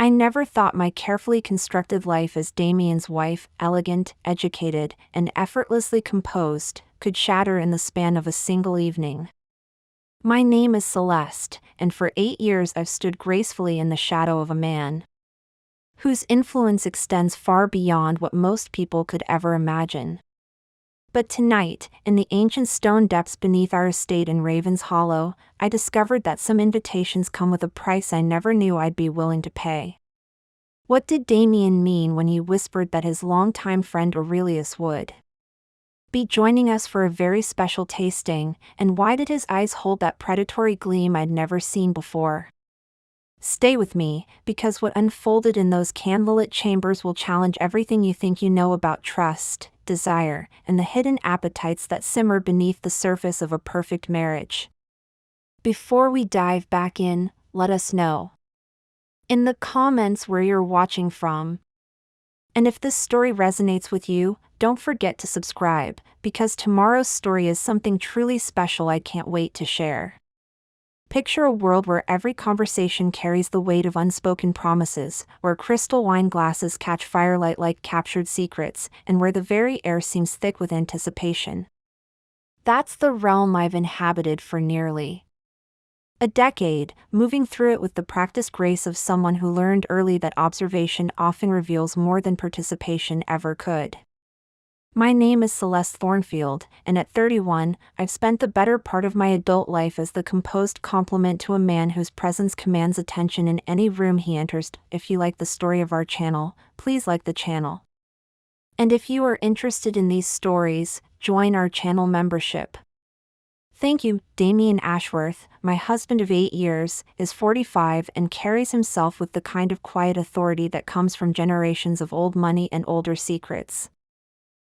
I never thought my carefully constructed life as Damien's wife, elegant, educated, and effortlessly composed, could shatter in the span of a single evening. My name is Celeste, and for 8 years I've stood gracefully in the shadow of a man whose influence extends far beyond what most people could ever imagine. But tonight, in the ancient stone depths beneath our estate in Raven's Hollow, I discovered that some invitations come with a price I never knew I'd be willing to pay. What did Damien mean when he whispered that his longtime friend Aurelius would be joining us for a very special tasting, and why did his eyes hold that predatory gleam I'd never seen before? Stay with me, because what unfolded in those candlelit chambers will challenge everything you think you know about trust, desire, and the hidden appetites that simmer beneath the surface of a perfect marriage. Before we dive back in, let us know in the comments where you're watching from. And if this story resonates with you, don't forget to subscribe, because tomorrow's story is something truly special I can't wait to share. Picture a world where every conversation carries the weight of unspoken promises, where crystal wine glasses catch firelight like captured secrets, and where the very air seems thick with anticipation. That's the realm I've inhabited for nearly a decade, moving through it with the practiced grace of someone who learned early that observation often reveals more than participation ever could. My name is Celeste Thornfield, and at 31, I've spent the better part of my adult life as the composed complement to a man whose presence commands attention in any room he enters. If you like the story of our channel, please like the channel. And if you are interested in these stories, join our channel membership. Thank you. Damien Ashworth, my husband of 8 years, is 45 and carries himself with the kind of quiet authority that comes from generations of old money and older secrets.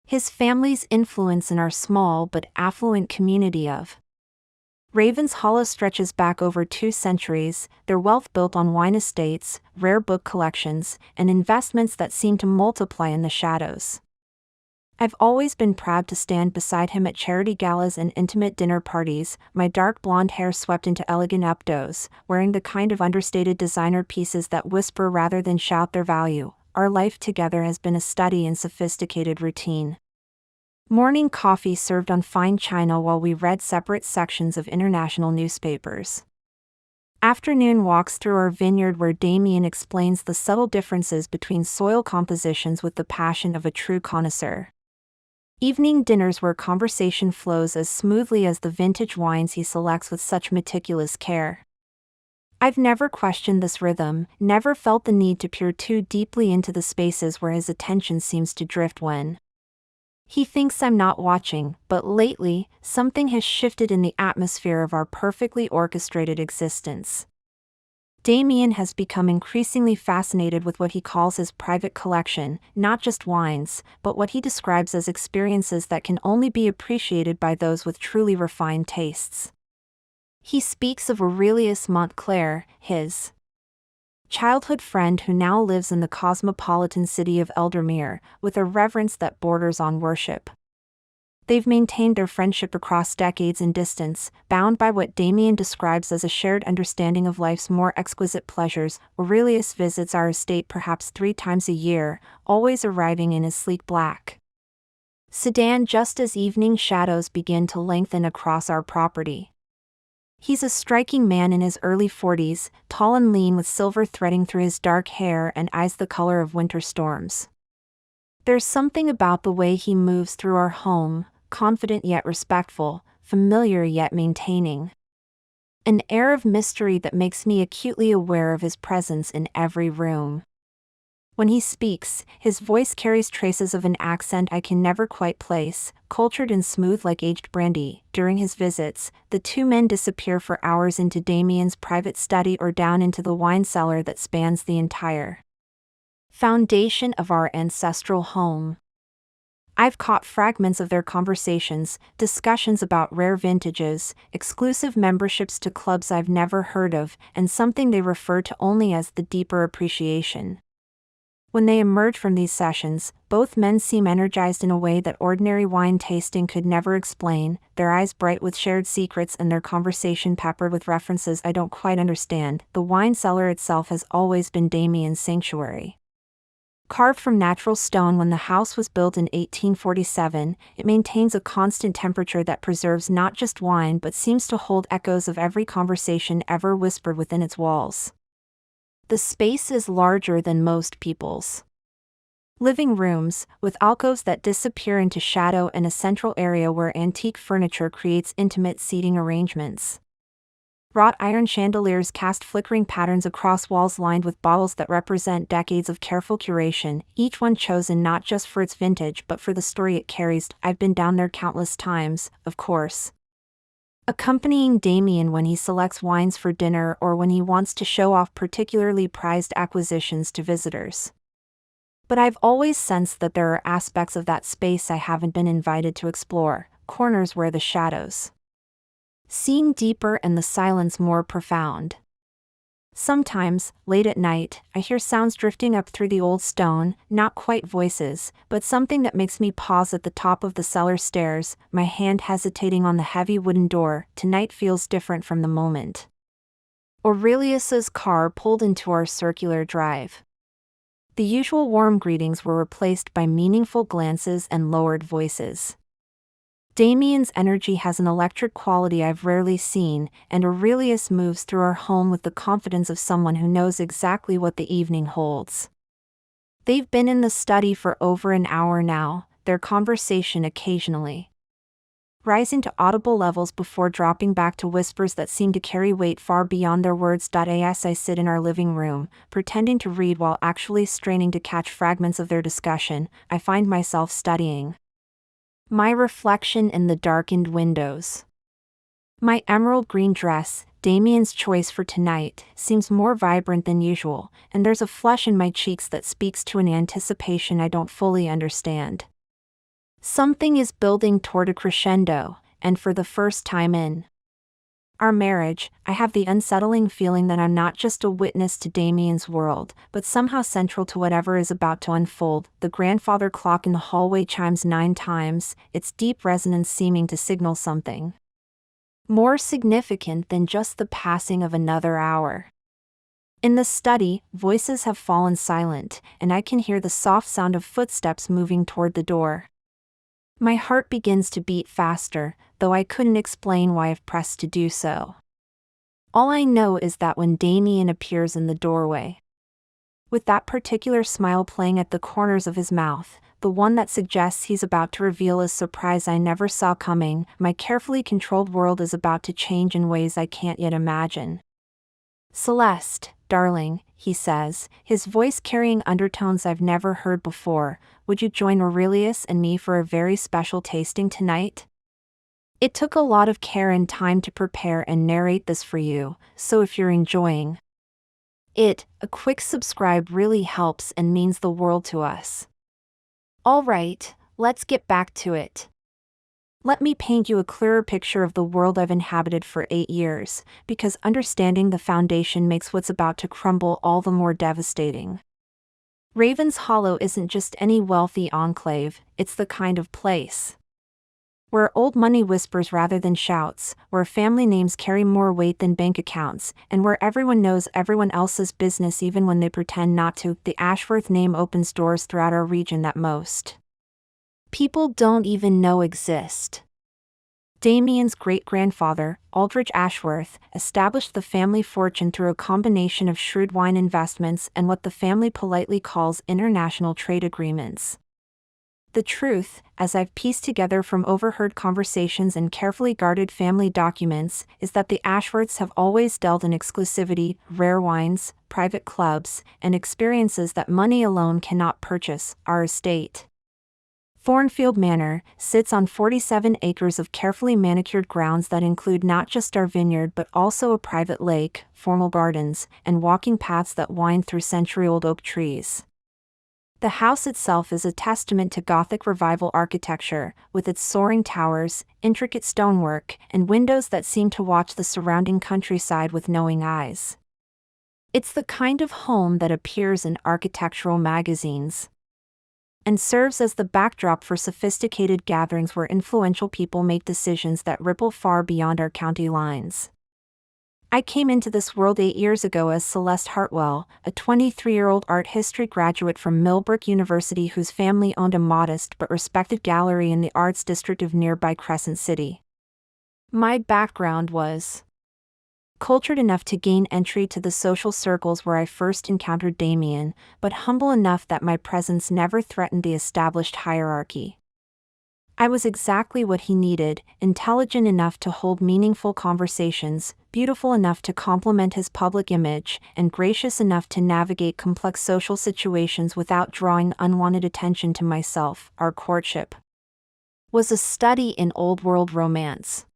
His family's influence in our small but affluent community of Raven's Hollow stretches back over 2 centuries, their wealth built on wine estates, rare book collections, and investments that seem to multiply in the shadows. I've always been proud to stand beside him at charity galas and intimate dinner parties, my dark blonde hair swept into elegant updos, wearing the kind of understated designer pieces that whisper rather than shout their value. Our life together has been a study in sophisticated routine. Morning coffee served on fine china while we read separate sections of international newspapers. Afternoon walks through our vineyard where Damien explains the subtle differences between soil compositions with the passion of a true connoisseur. Evening dinners where conversation flows as smoothly as the vintage wines he selects with such meticulous care. I've never questioned this rhythm, never felt the need to peer too deeply into the spaces where his attention seems to drift when he thinks I'm not watching, but lately, something has shifted in the atmosphere of our perfectly orchestrated existence. Damien has become increasingly fascinated with what he calls his private collection, not just wines, but what he describes as experiences that can only be appreciated by those with truly refined tastes. He speaks of Aurelius Montclair, his childhood friend who now lives in the cosmopolitan city of Eldermere, with a reverence that borders on worship. They've maintained their friendship across decades and distance, bound by what Damien describes as a shared understanding of life's more exquisite pleasures. Aurelius visits our estate perhaps 3 times a year, always arriving in his sleek black sedan just as evening shadows begin to lengthen across our property. He's a striking man in his early 40s, tall and lean with silver threading through his dark hair and eyes the color of winter storms. There's something about the way he moves through our home, confident yet respectful, familiar yet maintaining an air of mystery that makes me acutely aware of his presence in every room. When he speaks, his voice carries traces of an accent I can never quite place, cultured and smooth like aged brandy. During his visits, the 2 men disappear for hours into Damien's private study or down into the wine cellar that spans the entire foundation of our ancestral home. I've caught fragments of their conversations, discussions about rare vintages, exclusive memberships to clubs I've never heard of, and something they refer to only as the deeper appreciation. When they emerge from these sessions, both men seem energized in a way that ordinary wine tasting could never explain, their eyes bright with shared secrets and their conversation peppered with references I don't quite understand. The wine cellar itself has always been Damien's sanctuary. Carved from natural stone when the house was built in 1847, it maintains a constant temperature that preserves not just wine but seems to hold echoes of every conversation ever whispered within its walls. The space is larger than most people's living rooms, with alcoves that disappear into shadow and a central area where antique furniture creates intimate seating arrangements. Wrought iron chandeliers cast flickering patterns across walls lined with bottles that represent decades of careful curation, each one chosen not just for its vintage but for the story it carries. I've been down there countless times, of course, accompanying Damien when he selects wines for dinner or when he wants to show off particularly prized acquisitions to visitors. But I've always sensed that there are aspects of that space I haven't been invited to explore, corners where the shadows seem deeper and the silence more profound. Sometimes, late at night, I hear sounds drifting up through the old stone, not quite voices, but something that makes me pause at the top of the cellar stairs, my hand hesitating on the heavy wooden door. Tonight feels different from the moment Aurelius's car pulled into our circular drive. The usual warm greetings were replaced by meaningful glances and lowered voices. Damien's energy has an electric quality I've rarely seen, and Aurelius moves through our home with the confidence of someone who knows exactly what the evening holds. They've been in the study for over an hour now, their conversation occasionally rising to audible levels before dropping back to whispers that seem to carry weight far beyond their words. As I sit in our living room, pretending to read while actually straining to catch fragments of their discussion, I find myself studying my reflection in the darkened windows. My emerald green dress, Damien's choice for tonight, seems more vibrant than usual, and there's a flush in my cheeks that speaks to an anticipation I don't fully understand. Something is building toward a crescendo, and for the first time in our marriage, I have the unsettling feeling that I'm not just a witness to Damien's world, but somehow central to whatever is about to unfold. The grandfather clock in the hallway chimes 9 times, its deep resonance seeming to signal something more significant than just the passing of another hour. In the study, voices have fallen silent, and I can hear the soft sound of footsteps moving toward the door. My heart begins to beat faster, though I couldn't explain why I've pressed to do so. All I know is that when Damien appears in the doorway, with that particular smile playing at the corners of his mouth, the one that suggests he's about to reveal a surprise I never saw coming, my carefully controlled world is about to change in ways I can't yet imagine. "Celeste, darling," he says, his voice carrying undertones I've never heard before, "would you join Aurelius and me for a very special tasting tonight? It took a lot of care and time to prepare and narrate this for you, so if you're enjoying it, a quick subscribe really helps and means the world to us. All right, let's get back to it. Let me paint you a clearer picture of the world I've inhabited for 8 years, because understanding the foundation makes what's about to crumble all the more devastating. Raven's Hollow isn't just any wealthy enclave, it's the kind of place where old money whispers rather than shouts, where family names carry more weight than bank accounts, and where everyone knows everyone else's business even when they pretend not to. The Ashworth name opens doors throughout our region that most people don't even know exist. Damien's great-grandfather, Aldrich Ashworth, established the family fortune through a combination of shrewd wine investments and what the family politely calls international trade agreements. The truth, as I've pieced together from overheard conversations and carefully guarded family documents, is that the Ashworths have always dealt in exclusivity, rare wines, private clubs, and experiences that money alone cannot purchase. Our estate, Thornfield Manor, sits on 47 acres of carefully manicured grounds that include not just our vineyard but also a private lake, formal gardens, and walking paths that wind through century-old oak trees. The house itself is a testament to Gothic Revival architecture, with its soaring towers, intricate stonework, and windows that seem to watch the surrounding countryside with knowing eyes. It's the kind of home that appears in architectural magazines and serves as the backdrop for sophisticated gatherings where influential people make decisions that ripple far beyond our county lines. I came into this world 8 years ago as Celeste Hartwell, a 23-year-old art history graduate from Millbrook University whose family owned a modest but respected gallery in the arts district of nearby Crescent City. My background was cultured enough to gain entry to the social circles where I first encountered Damien, but humble enough that my presence never threatened the established hierarchy. I was exactly what he needed, intelligent enough to hold meaningful conversations, beautiful enough to complement his public image, and gracious enough to navigate complex social situations without drawing unwanted attention to myself. Our courtship was a study in old-world romance.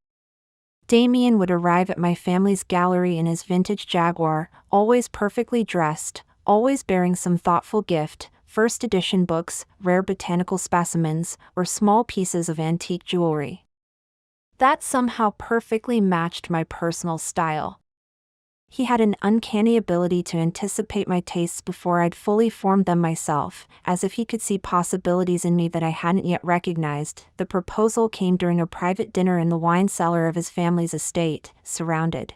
Damien would arrive at my family's gallery in his vintage Jaguar, always perfectly dressed, always bearing some thoughtful gift, first edition books, rare botanical specimens, or small pieces of antique jewelry. That somehow perfectly matched my personal style. He had an uncanny ability to anticipate my tastes before I'd fully formed them myself, as if he could see possibilities in me that I hadn't yet recognized. The proposal came during a private dinner in the wine cellar of his family's estate, surrounded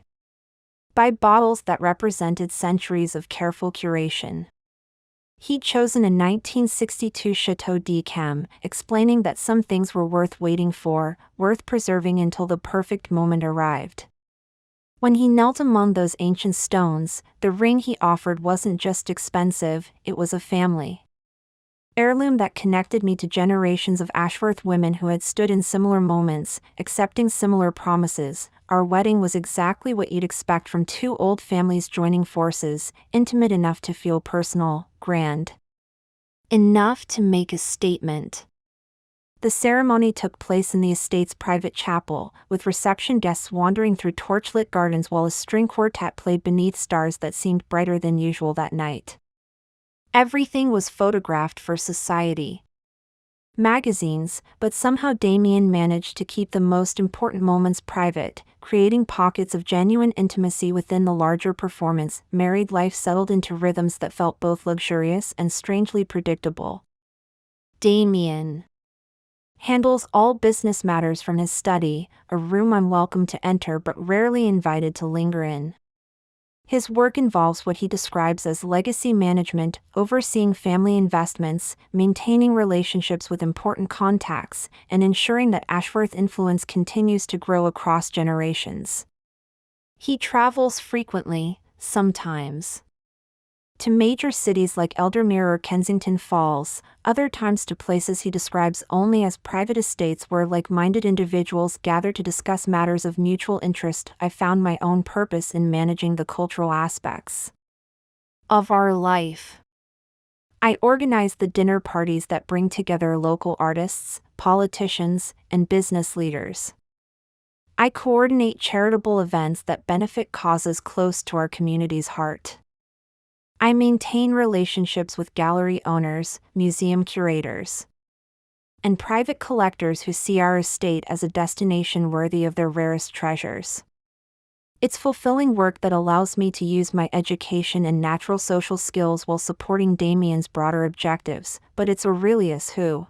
by bottles that represented centuries of careful curation. He'd chosen a 1962 Chateau d'Yquem, explaining that some things were worth waiting for, worth preserving until the perfect moment arrived. When he knelt among those ancient stones, the ring he offered wasn't just expensive, it was a family heirloom that connected me to generations of Ashworth women who had stood in similar moments, accepting similar promises. Our wedding was exactly what you'd expect from two old families joining forces, intimate enough to feel personal, grand enough to make a statement. The ceremony took place in the estate's private chapel, with reception guests wandering through torchlit gardens while a string quartet played beneath stars that seemed brighter than usual that night. Everything was photographed for society magazines, but somehow Damien managed to keep the most important moments private, creating pockets of genuine intimacy within the larger performance. Married life settled into rhythms that felt both luxurious and strangely predictable. Damien handles all business matters from his study, a room I'm welcome to enter but rarely invited to linger in. His work involves what he describes as legacy management, overseeing family investments, maintaining relationships with important contacts, and ensuring that Ashworth influence continues to grow across generations. He travels frequently, sometimes to major cities like Eldermere or Kensington Falls, other times to places he describes only as private estates where like-minded individuals gather to discuss matters of mutual interest. I found my own purpose in managing the cultural aspects of our life. I organize the dinner parties that bring together local artists, politicians, and business leaders. I coordinate charitable events that benefit causes close to our community's heart. I maintain relationships with gallery owners, museum curators, and private collectors who see our estate as a destination worthy of their rarest treasures. It's fulfilling work that allows me to use my education and natural social skills while supporting Damien's broader objectives, but it's Aurelius who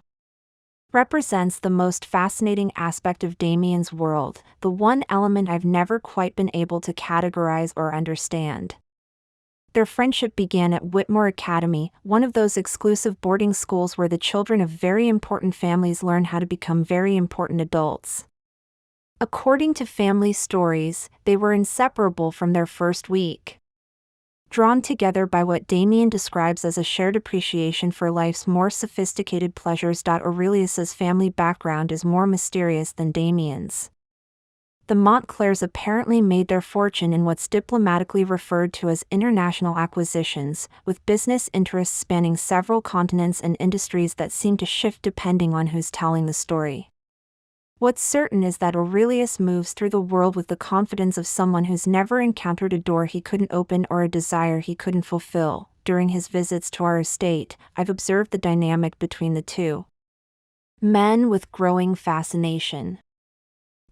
represents the most fascinating aspect of Damien's world, the one element I've never quite been able to categorize or understand. Their friendship began at Whitmore Academy, one of those exclusive boarding schools where the children of very important families learn how to become very important adults. According to family stories, they were inseparable from their first week. Drawn together by what Damien describes as a shared appreciation for life's more sophisticated pleasures. Aurelius's family background is more mysterious than Damien's. The Montclairs apparently made their fortune in what's diplomatically referred to as international acquisitions, with business interests spanning several continents and industries that seem to shift depending on who's telling the story. What's certain is that Aurelius moves through the world with the confidence of someone who's never encountered a door he couldn't open or a desire he couldn't fulfill. During his visits to our estate, I've observed the dynamic between the two men with growing fascination.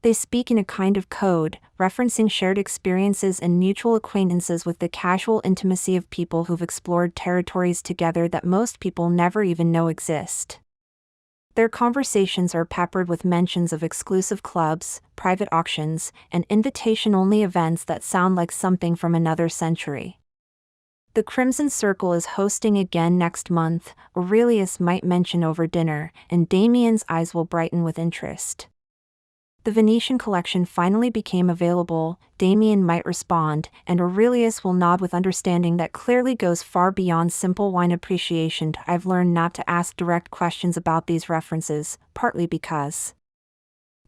They speak in a kind of code, referencing shared experiences and mutual acquaintances with the casual intimacy of people who've explored territories together that most people never even know exist. Their conversations are peppered with mentions of exclusive clubs, private auctions, and invitation-only events that sound like something from another century. The Crimson Circle is hosting again next month, Aurelius might mention over dinner, and Damien's eyes will brighten with interest. The Venetian collection finally became available, Damien might respond, and Aurelius will nod with understanding that clearly goes far beyond simple wine appreciation. I've learned not to ask direct questions about these references, partly because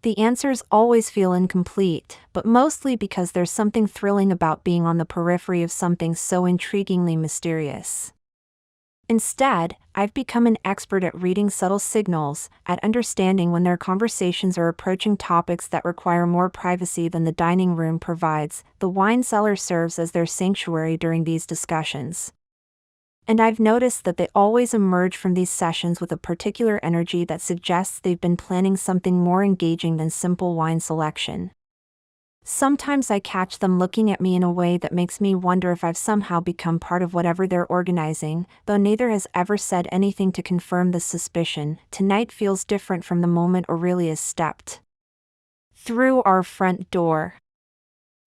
the answers always feel incomplete, but mostly because there's something thrilling about being on the periphery of something so intriguingly mysterious. Instead, I've become an expert at reading subtle signals, at understanding when their conversations are approaching topics that require more privacy than the dining room provides. The wine cellar serves as their sanctuary during these discussions. And I've noticed that they always emerge from these sessions with a particular energy that suggests they've been planning something more engaging than simple wine selection. Sometimes I catch them looking at me in a way that makes me wonder if I've somehow become part of whatever they're organizing, though neither has ever said anything to confirm this suspicion. Tonight feels different from the moment Aurelius stepped through our front door.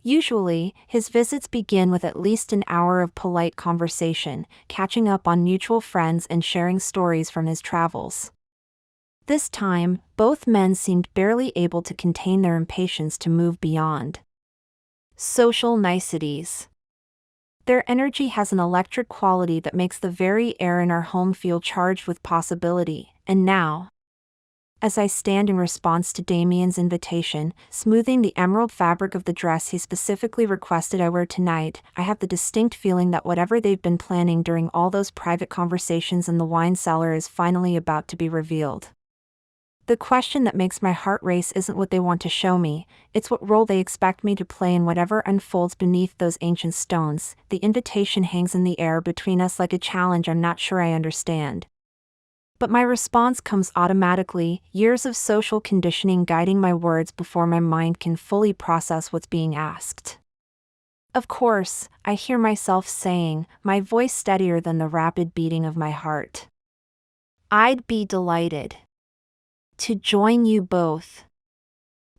Usually, his visits begin with at least an hour of polite conversation, catching up on mutual friends and sharing stories from his travels. This time, both men seemed barely able to contain their impatience to move beyond social niceties. Their energy has an electric quality that makes the very air in our home feel charged with possibility, and now, as I stand in response to Damien's invitation, smoothing the emerald fabric of the dress he specifically requested I wear tonight, I have the distinct feeling that whatever they've been planning during all those private conversations in the wine cellar is finally about to be revealed. The question that makes my heart race isn't what they want to show me, it's what role they expect me to play in whatever unfolds beneath those ancient stones. The invitation hangs in the air between us like a challenge I'm not sure I understand. But my response comes automatically, years of social conditioning guiding my words before my mind can fully process what's being asked. Of course, I hear myself saying, my voice steadier than the rapid beating of my heart. I'd be delighted to join you both.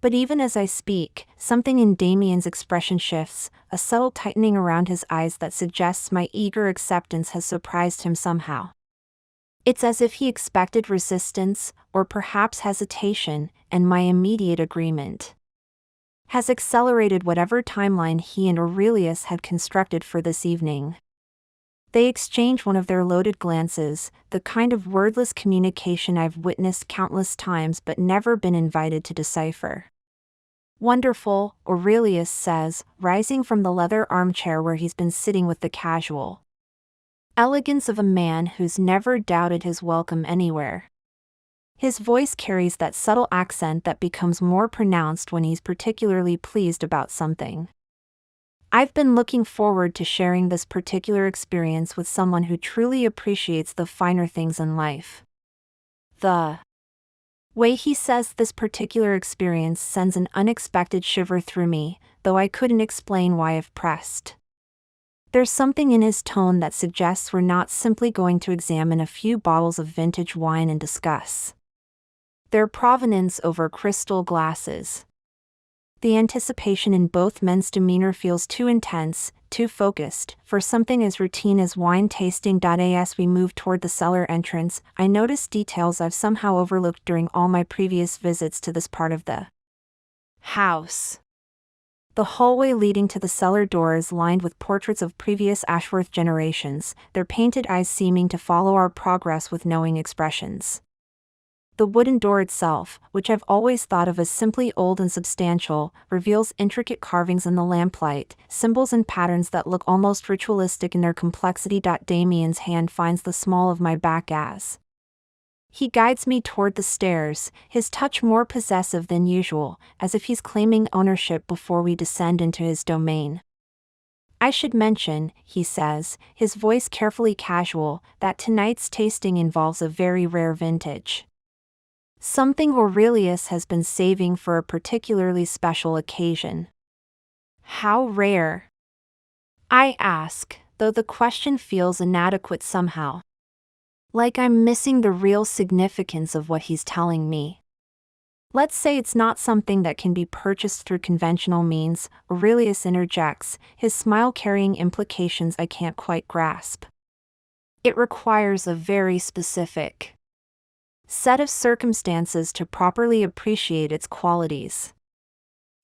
But even as I speak, something in Damien's expression shifts, a subtle tightening around his eyes that suggests my eager acceptance has surprised him somehow. It's as if he expected resistance, or perhaps hesitation, and my immediate agreement has accelerated whatever timeline he and Aurelius had constructed for this evening. They exchange one of their loaded glances, the kind of wordless communication I've witnessed countless times but never been invited to decipher. Wonderful, Aurelius says, rising from the leather armchair where he's been sitting with the casual elegance of a man who's never doubted his welcome anywhere. His voice carries that subtle accent that becomes more pronounced when he's particularly pleased about something. I've been looking forward to sharing this particular experience with someone who truly appreciates the finer things in life. The way he says this particular experience sends an unexpected shiver through me, though I couldn't explain why I've pressed. There's something in his tone that suggests we're not simply going to examine a few bottles of vintage wine and discuss their provenance over crystal glasses. The anticipation in both men's demeanor feels too intense, too focused, for something as routine as wine tasting. As we move toward the cellar entrance, I notice details I've somehow overlooked during all my previous visits to this part of the house. The hallway leading to the cellar door is lined with portraits of previous Ashworth generations, their painted eyes seeming to follow our progress with knowing expressions. The wooden door itself, which I've always thought of as simply old and substantial, reveals intricate carvings in the lamplight, symbols and patterns that look almost ritualistic in their complexity. Damien's hand finds the small of my back as he guides me toward the stairs, his touch more possessive than usual, as if he's claiming ownership before we descend into his domain. I should mention, he says, his voice carefully casual, that tonight's tasting involves a very rare vintage. Something Aurelius has been saving for a particularly special occasion. How rare? I ask, though the question feels inadequate somehow. Like I'm missing the real significance of what he's telling me. Let's say it's not something that can be purchased through conventional means, Aurelius interjects, his smile carrying implications I can't quite grasp. It requires a very specific set of circumstances to properly appreciate its qualities.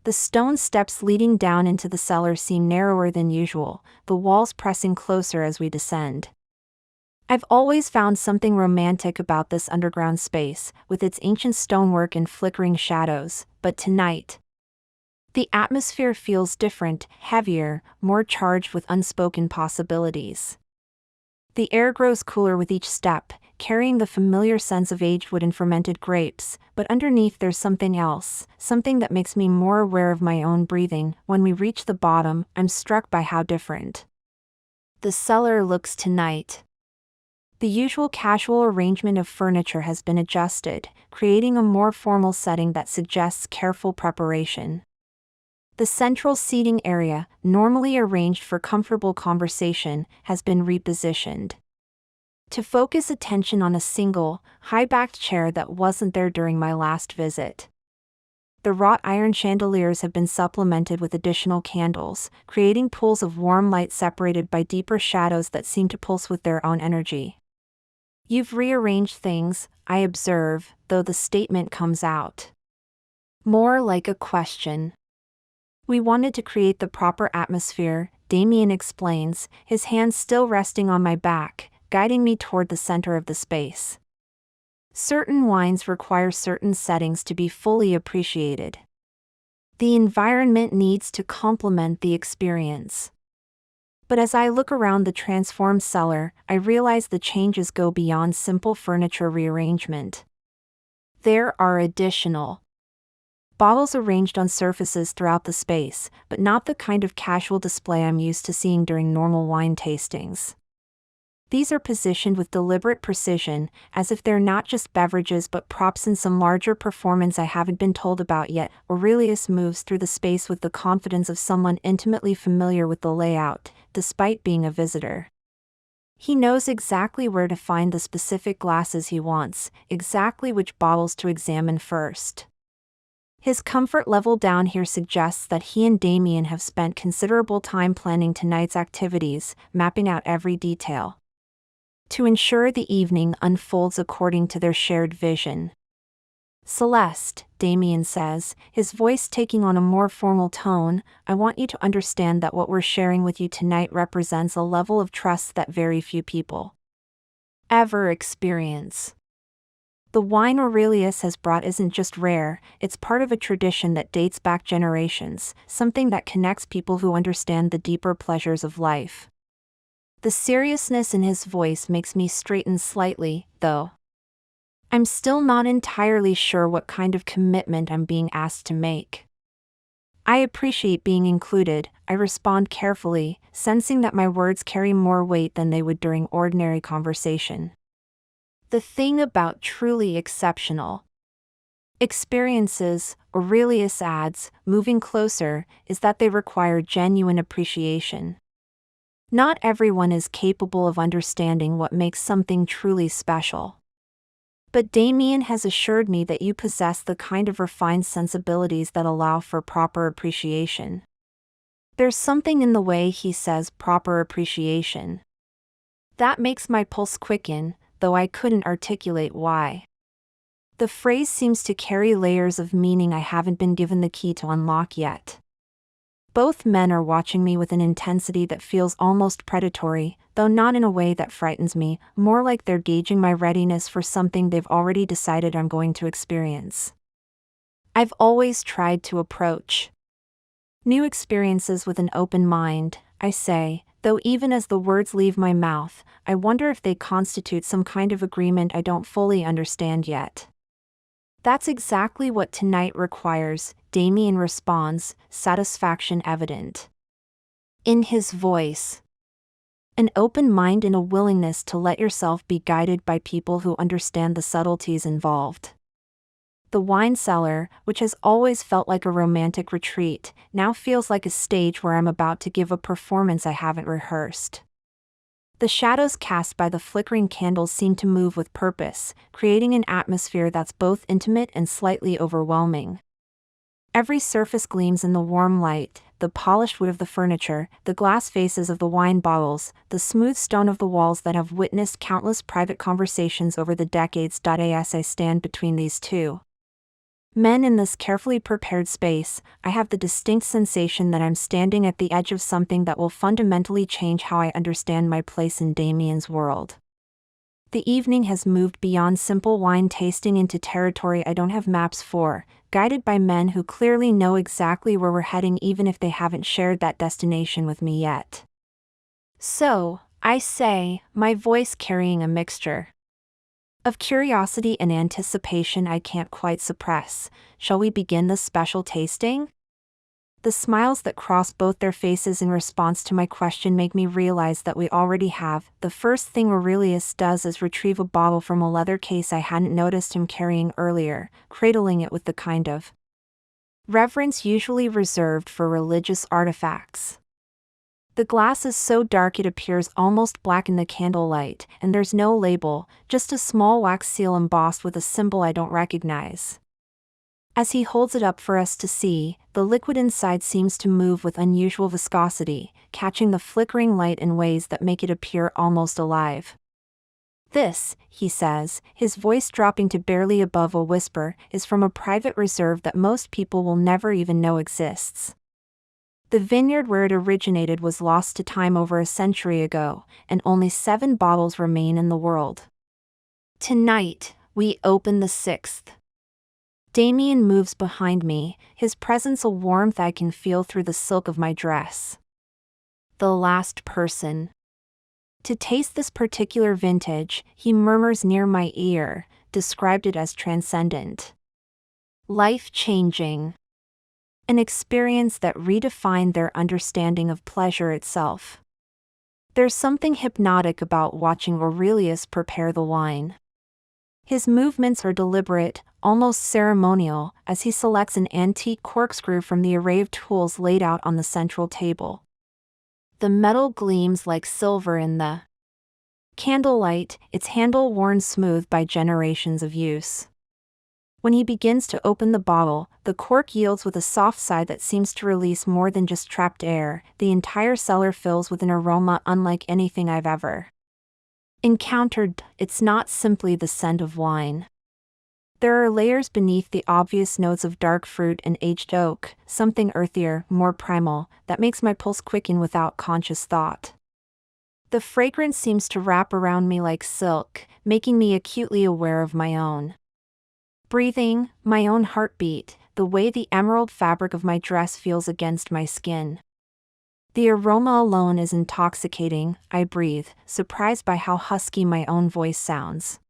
The stone steps leading down into the cellar seem narrower than usual, the walls pressing closer as we descend. I've always found something romantic about this underground space, with its ancient stonework and flickering shadows, but tonight, the atmosphere feels different, heavier, more charged with unspoken possibilities. The air grows cooler with each step, carrying the familiar sense of aged wood and fermented grapes, but underneath there's something else, something that makes me more aware of my own breathing. When we reach the bottom, I'm struck by how different the cellar looks tonight. The usual casual arrangement of furniture has been adjusted, creating a more formal setting that suggests careful preparation. The central seating area, normally arranged for comfortable conversation, has been repositioned to focus attention on a single, high-backed chair that wasn't there during my last visit. The wrought iron chandeliers have been supplemented with additional candles, creating pools of warm light separated by deeper shadows that seem to pulse with their own energy. You've rearranged things, I observe, though the statement comes out more like a question. We wanted to create the proper atmosphere, Damien explains, his hands still resting on my back, guiding me toward the center of the space. Certain wines require certain settings to be fully appreciated. The environment needs to complement the experience. But as I look around the transformed cellar, I realize the changes go beyond simple furniture rearrangement. There are additional bottles arranged on surfaces throughout the space, but not the kind of casual display I'm used to seeing during normal wine tastings. These are positioned with deliberate precision, as if they're not just beverages but props in some larger performance I haven't been told about yet. Aurelius moves through the space with the confidence of someone intimately familiar with the layout, despite being a visitor. He knows exactly where to find the specific glasses he wants, exactly which bottles to examine first. His comfort level down here suggests that he and Damien have spent considerable time planning tonight's activities, mapping out every detail to ensure the evening unfolds according to their shared vision. Celeste, Damien says, his voice taking on a more formal tone, I want you to understand that what we're sharing with you tonight represents a level of trust that very few people ever experience. The wine Aurelius has brought isn't just rare, it's part of a tradition that dates back generations, something that connects people who understand the deeper pleasures of life. The seriousness in his voice makes me straighten slightly, though. I'm still not entirely sure what kind of commitment I'm being asked to make. I appreciate being included, I respond carefully, sensing that my words carry more weight than they would during ordinary conversation. The thing about truly exceptional experiences, Aurelius adds, moving closer, is that they require genuine appreciation. Not everyone is capable of understanding what makes something truly special. But Damien has assured me that you possess the kind of refined sensibilities that allow for proper appreciation. There's something in the way he says proper appreciation that makes my pulse quicken, though I couldn't articulate why. The phrase seems to carry layers of meaning I haven't been given the key to unlock yet. Both men are watching me with an intensity that feels almost predatory, though not in a way that frightens me, more like they're gauging my readiness for something they've already decided I'm going to experience. I've always tried to approach new experiences with an open mind, I say, though even as the words leave my mouth, I wonder if they constitute some kind of agreement I don't fully understand yet. That's exactly what tonight requires, Damien responds, satisfaction evident in his voice. An open mind and a willingness to let yourself be guided by people who understand the subtleties involved. The wine cellar, which has always felt like a romantic retreat, now feels like a stage where I'm about to give a performance I haven't rehearsed. The shadows cast by the flickering candles seem to move with purpose, creating an atmosphere that's both intimate and slightly overwhelming. Every surface gleams in the warm light: the polished wood of the furniture, the glass faces of the wine bottles, the smooth stone of the walls that have witnessed countless private conversations over the decades. As I stand between these two men in this carefully prepared space, I have the distinct sensation that I'm standing at the edge of something that will fundamentally change how I understand my place in Damien's world. The evening has moved beyond simple wine tasting into territory I don't have maps for, guided by men who clearly know exactly where we're heading even if they haven't shared that destination with me yet. So, I say, my voice carrying a mixture of curiosity and anticipation I can't quite suppress, shall we begin this special tasting? The smiles that cross both their faces in response to my question make me realize that we already have. The first thing Aurelius does is retrieve a bottle from a leather case I hadn't noticed him carrying earlier, cradling it with the kind of reverence usually reserved for religious artifacts. The glass is so dark it appears almost black in the candlelight, and there's no label, just a small wax seal embossed with a symbol I don't recognize. As he holds it up for us to see, the liquid inside seems to move with unusual viscosity, catching the flickering light in ways that make it appear almost alive. This, he says, his voice dropping to barely above a whisper, is from a private reserve that most people will never even know exists. The vineyard where it originated was lost to time over a century ago, and only 7 bottles remain in the world. Tonight, we open the 6th. Damien moves behind me, his presence a warmth I can feel through the silk of my dress. The last person to taste this particular vintage, he murmurs near my ear, described it as transcendent, life-changing, an experience that redefined their understanding of pleasure itself. There's something hypnotic about watching Aurelius prepare the wine. His movements are deliberate, almost ceremonial, as he selects an antique corkscrew from the array of tools laid out on the central table. The metal gleams like silver in the candlelight, its handle worn smooth by generations of use. When he begins to open the bottle, the cork yields with a soft sigh that seems to release more than just trapped air. The entire cellar fills with an aroma unlike anything I've ever encountered. It's not simply the scent of wine. There are layers beneath the obvious notes of dark fruit and aged oak, something earthier, more primal, that makes my pulse quicken without conscious thought. The fragrance seems to wrap around me like silk, making me acutely aware of my own breathing, my own heartbeat, the way the emerald fabric of my dress feels against my skin. The aroma alone is intoxicating. I breathe, surprised by how husky my own voice sounds.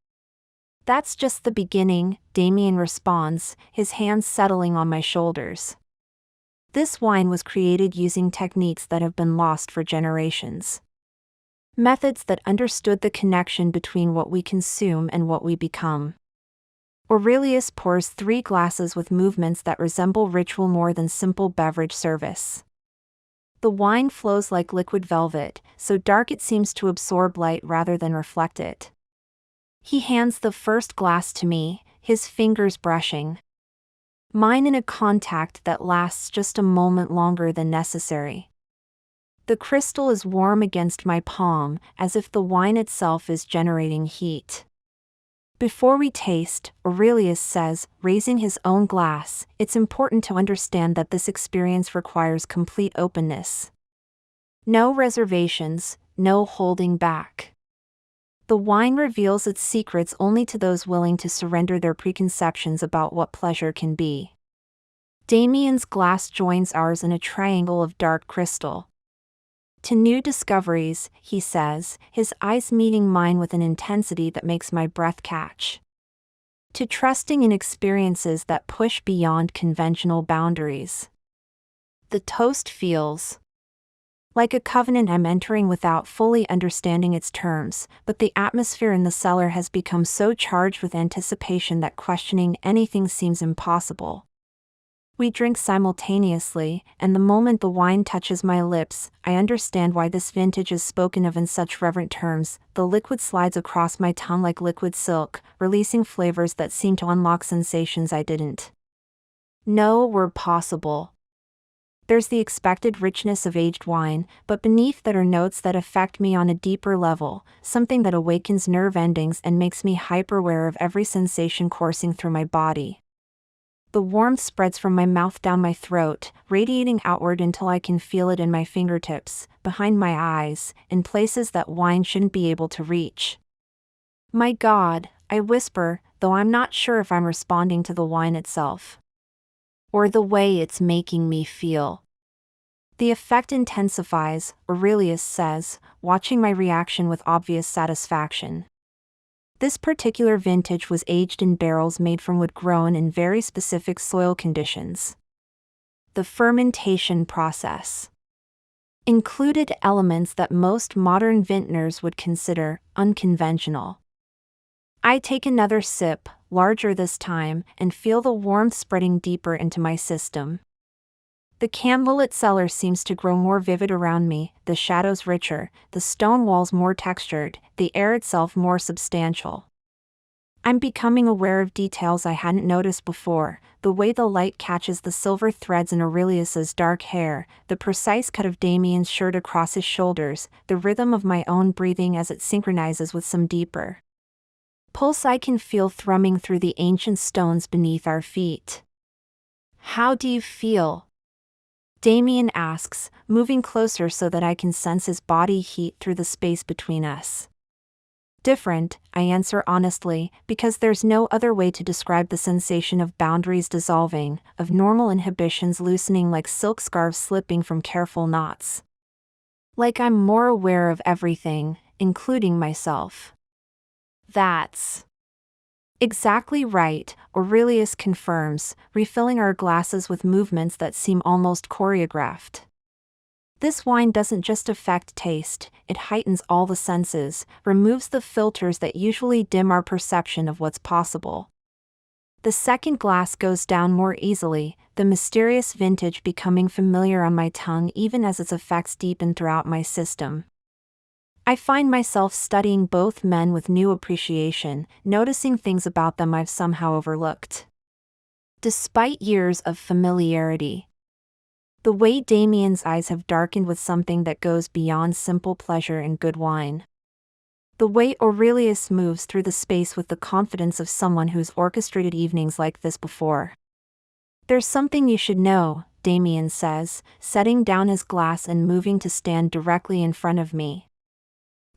That's just the beginning, Damien responds, his hands settling on my shoulders. This wine was created using techniques that have been lost for generations. Methods that understood the connection between what we consume and what we become. Aurelius pours 3 glasses with movements that resemble ritual more than simple beverage service. The wine flows like liquid velvet, so dark it seems to absorb light rather than reflect it. He hands the first glass to me, his fingers brushing mine in a contact that lasts just a moment longer than necessary. The crystal is warm against my palm, as if the wine itself is generating heat. Before we taste, Aurelius says, raising his own glass, it's important to understand that this experience requires complete openness. No reservations, no holding back. The wine reveals its secrets only to those willing to surrender their preconceptions about what pleasure can be. Damien's glass joins ours in a triangle of dark crystal. To new discoveries, he says, his eyes meeting mine with an intensity that makes my breath catch. To trusting in experiences that push beyond conventional boundaries. The toast feels Like a covenant I'm entering without fully understanding its terms, but the atmosphere in the cellar has become so charged with anticipation that questioning anything seems impossible. We drink simultaneously, and the moment the wine touches my lips, I understand why this vintage is spoken of in such reverent terms. The liquid slides across my tongue like liquid silk, releasing flavors that seem to unlock sensations I didn't know were possible. There's the expected richness of aged wine, but beneath that are notes that affect me on a deeper level, something that awakens nerve endings and makes me hyper-aware of every sensation coursing through my body. The warmth spreads from my mouth down my throat, radiating outward until I can feel it in my fingertips, behind my eyes, in places that wine shouldn't be able to reach. My God, I whisper, though I'm not sure if I'm responding to the wine itself or the way it's making me feel. The effect intensifies, Aurelius says, watching my reaction with obvious satisfaction. This particular vintage was aged in barrels made from wood grown in very specific soil conditions. The fermentation process included elements that most modern vintners would consider unconventional. I take another sip, larger this time, and feel the warmth spreading deeper into my system. The candlelit cellar seems to grow more vivid around me, the shadows richer, the stone walls more textured, the air itself more substantial. I'm becoming aware of details I hadn't noticed before, the way the light catches the silver threads in Aurelius's dark hair, the precise cut of Damien's shirt across his shoulders, the rhythm of my own breathing as it synchronizes with some deeper pulse I can feel thrumming through the ancient stones beneath our feet. How do you feel? Damien asks, moving closer so that I can sense his body heat through the space between us. Different, I answer honestly, because there's no other way to describe the sensation of boundaries dissolving, of normal inhibitions loosening like silk scarves slipping from careful knots. Like I'm more aware of everything, including myself. That's exactly right, Aurelius confirms, refilling our glasses with movements that seem almost choreographed. This wine doesn't just affect taste, it heightens all the senses, removes the filters that usually dim our perception of what's possible. The second glass goes down more easily, the mysterious vintage becoming familiar on my tongue even as its effects deepen throughout my system. I find myself studying both men with new appreciation, noticing things about them I've somehow overlooked. Despite years of familiarity, the way Damien's eyes have darkened with something that goes beyond simple pleasure in good wine. The way Aurelius moves through the space with the confidence of someone who's orchestrated evenings like this before. There's something you should know, Damien says, setting down his glass and moving to stand directly in front of me.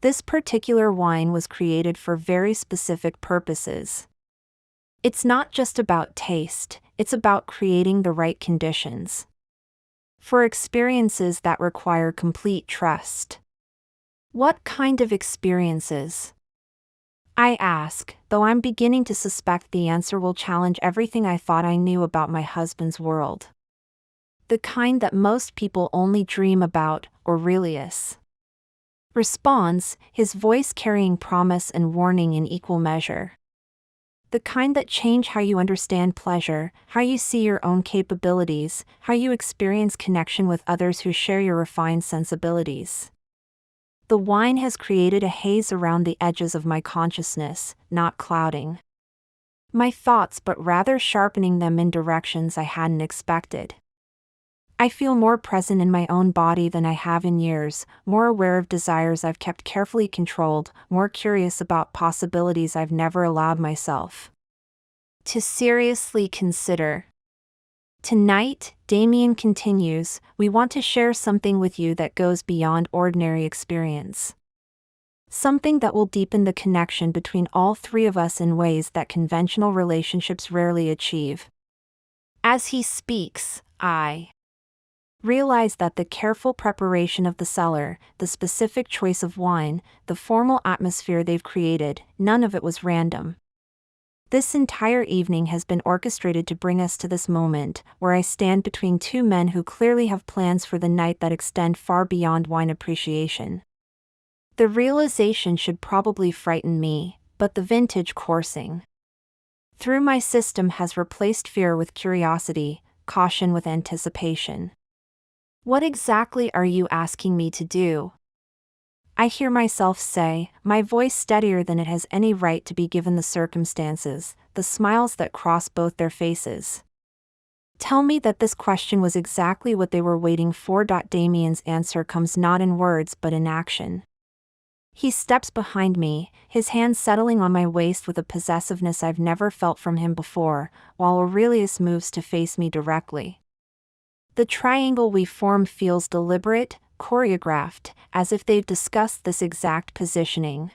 This particular wine was created for very specific purposes. It's not just about taste, it's about creating the right conditions for experiences that require complete trust. What kind of experiences? I ask, though I'm beginning to suspect the answer will challenge everything I thought I knew about my husband's world. The kind that most people only dream about, Aurelius responds, his voice carrying promise and warning in equal measure. The kind that change how you understand pleasure, how you see your own capabilities, how you experience connection with others who share your refined sensibilities. The wine has created a haze around the edges of my consciousness, not clouding my thoughts but rather sharpening them in directions I hadn't expected. I feel more present in my own body than I have in years, more aware of desires I've kept carefully controlled, more curious about possibilities I've never allowed myself to seriously consider. Tonight, Damien continues, we want to share something with you that goes beyond ordinary experience. Something that will deepen the connection between all three of us in ways that conventional relationships rarely achieve. As he speaks, I realize that the careful preparation of the cellar, the specific choice of wine, the formal atmosphere they've created, none of it was random. This entire evening has been orchestrated to bring us to this moment, where I stand between two men who clearly have plans for the night that extend far beyond wine appreciation. The realization should probably frighten me, but the vintage coursing through my system has replaced fear with curiosity, caution with anticipation. What exactly are you asking me to do? I hear myself say, my voice steadier than it has any right to be given the circumstances, the smiles that cross both their faces. Tell me that this question was exactly what they were waiting for. Damien's answer comes not in words but in action. He steps behind me, his hand settling on my waist with a possessiveness I've never felt from him before, while Aurelius moves to face me directly. The triangle we form feels deliberate, choreographed, as if they've discussed this exact positioning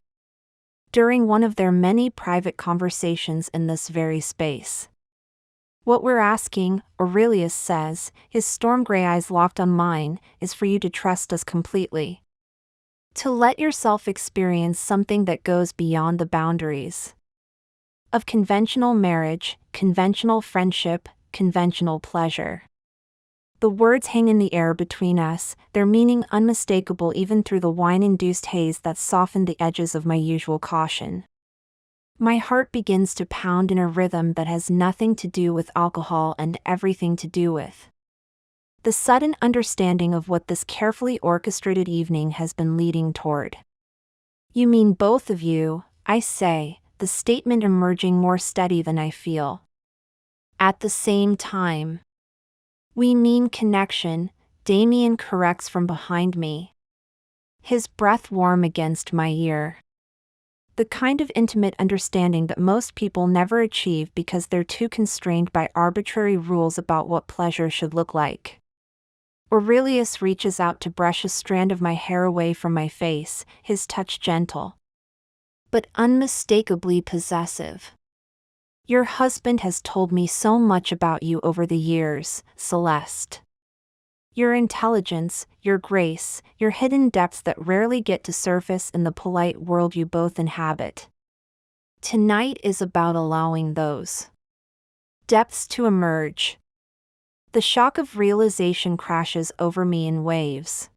during one of their many private conversations in this very space. What we're asking, Aurelius says, his storm gray eyes locked on mine, is for you to trust us completely. To let yourself experience something that goes beyond the boundaries of conventional marriage, conventional friendship, conventional pleasure. The words hang in the air between us, their meaning unmistakable even through the wine-induced haze that softened the edges of my usual caution. My heart begins to pound in a rhythm that has nothing to do with alcohol and everything to do with the sudden understanding of what this carefully orchestrated evening has been leading toward. You mean both of you, I say, the statement emerging more steady than I feel. At the same time. We mean connection, Damien corrects from behind me, his breath warm against my ear. The kind of intimate understanding that most people never achieve because they're too constrained by arbitrary rules about what pleasure should look like. Aurelius reaches out to brush a strand of my hair away from my face, his touch gentle, but unmistakably possessive. Your husband has told me so much about you over the years, Celeste. Your intelligence, your grace, your hidden depths that rarely get to surface in the polite world you both inhabit. Tonight is about allowing those depths to emerge. The shock of realization crashes over me in waves.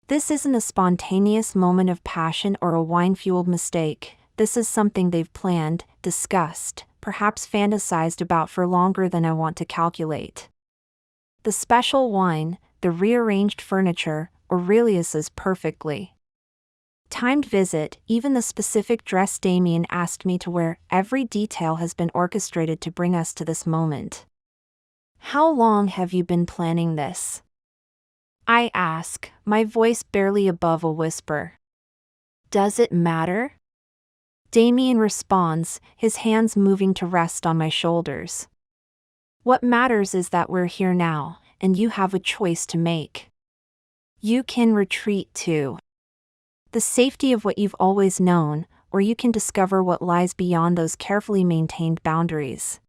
This isn't a spontaneous moment of passion or a wine-fueled mistake. This is something they've planned, discussed, perhaps fantasized about for longer than I want to calculate. The special wine, the rearranged furniture, Aurelius's perfectly timed visit, even the specific dress Damien asked me to wear, every detail has been orchestrated to bring us to this moment. How long have you been planning this? I ask, my voice barely above a whisper. Does it matter? Damien responds, his hands moving to rest on my shoulders. What matters is that we're here now, and you have a choice to make. You can retreat to the safety of what you've always known, or you can discover what lies beyond those carefully maintained boundaries.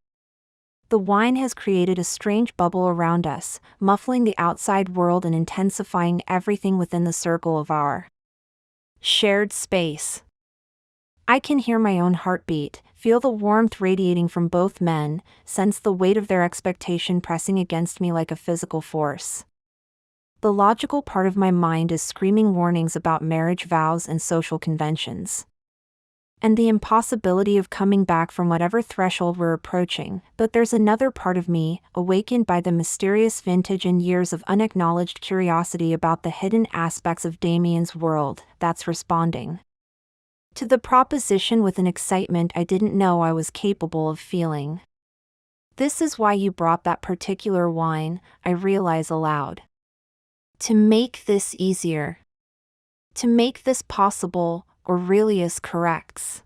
The wine has created a strange bubble around us, muffling the outside world and intensifying everything within the circle of our shared space. I can hear my own heartbeat, feel the warmth radiating from both men, sense the weight of their expectation pressing against me like a physical force. The logical part of my mind is screaming warnings about marriage vows and social conventions, and the impossibility of coming back from whatever threshold we're approaching, but there's another part of me, awakened by the mysterious vintage and years of unacknowledged curiosity about the hidden aspects of Damien's world, that's responding to the proposition with an excitement I didn't know I was capable of feeling. This is why you brought that particular wine, I realize aloud. To make this easier. To make this possible, Aurelius corrects.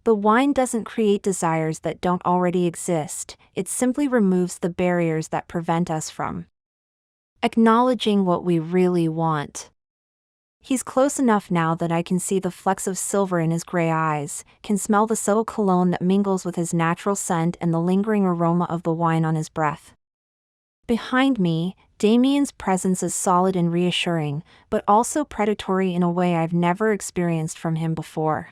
The wine doesn't create desires that don't already exist, it simply removes the barriers that prevent us from acknowledging what we really want. He's close enough now that I can see the flecks of silver in his gray eyes, can smell the subtle cologne that mingles with his natural scent and the lingering aroma of the wine on his breath. Behind me, Damien's presence is solid and reassuring, but also predatory in a way I've never experienced from him before.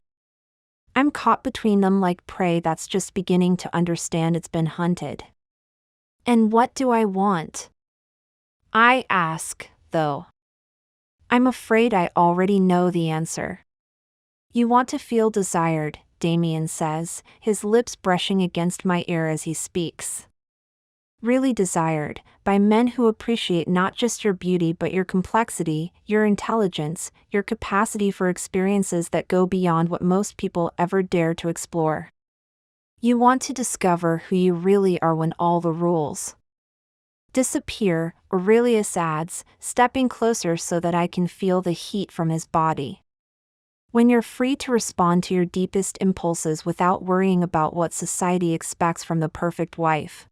I'm caught between them like prey that's just beginning to understand it's been hunted. And what do I want? I ask, though. I'm afraid I already know the answer. You want to feel desired, Damien says, his lips brushing against my ear as he speaks. Really desired, by men who appreciate not just your beauty but your complexity, your intelligence, your capacity for experiences that go beyond what most people ever dare to explore. You want to discover who you really are when all the rules disappear, Aurelius adds, stepping closer so that I can feel the heat from his body. When you're free to respond to your deepest impulses without worrying about what society expects from the perfect wife.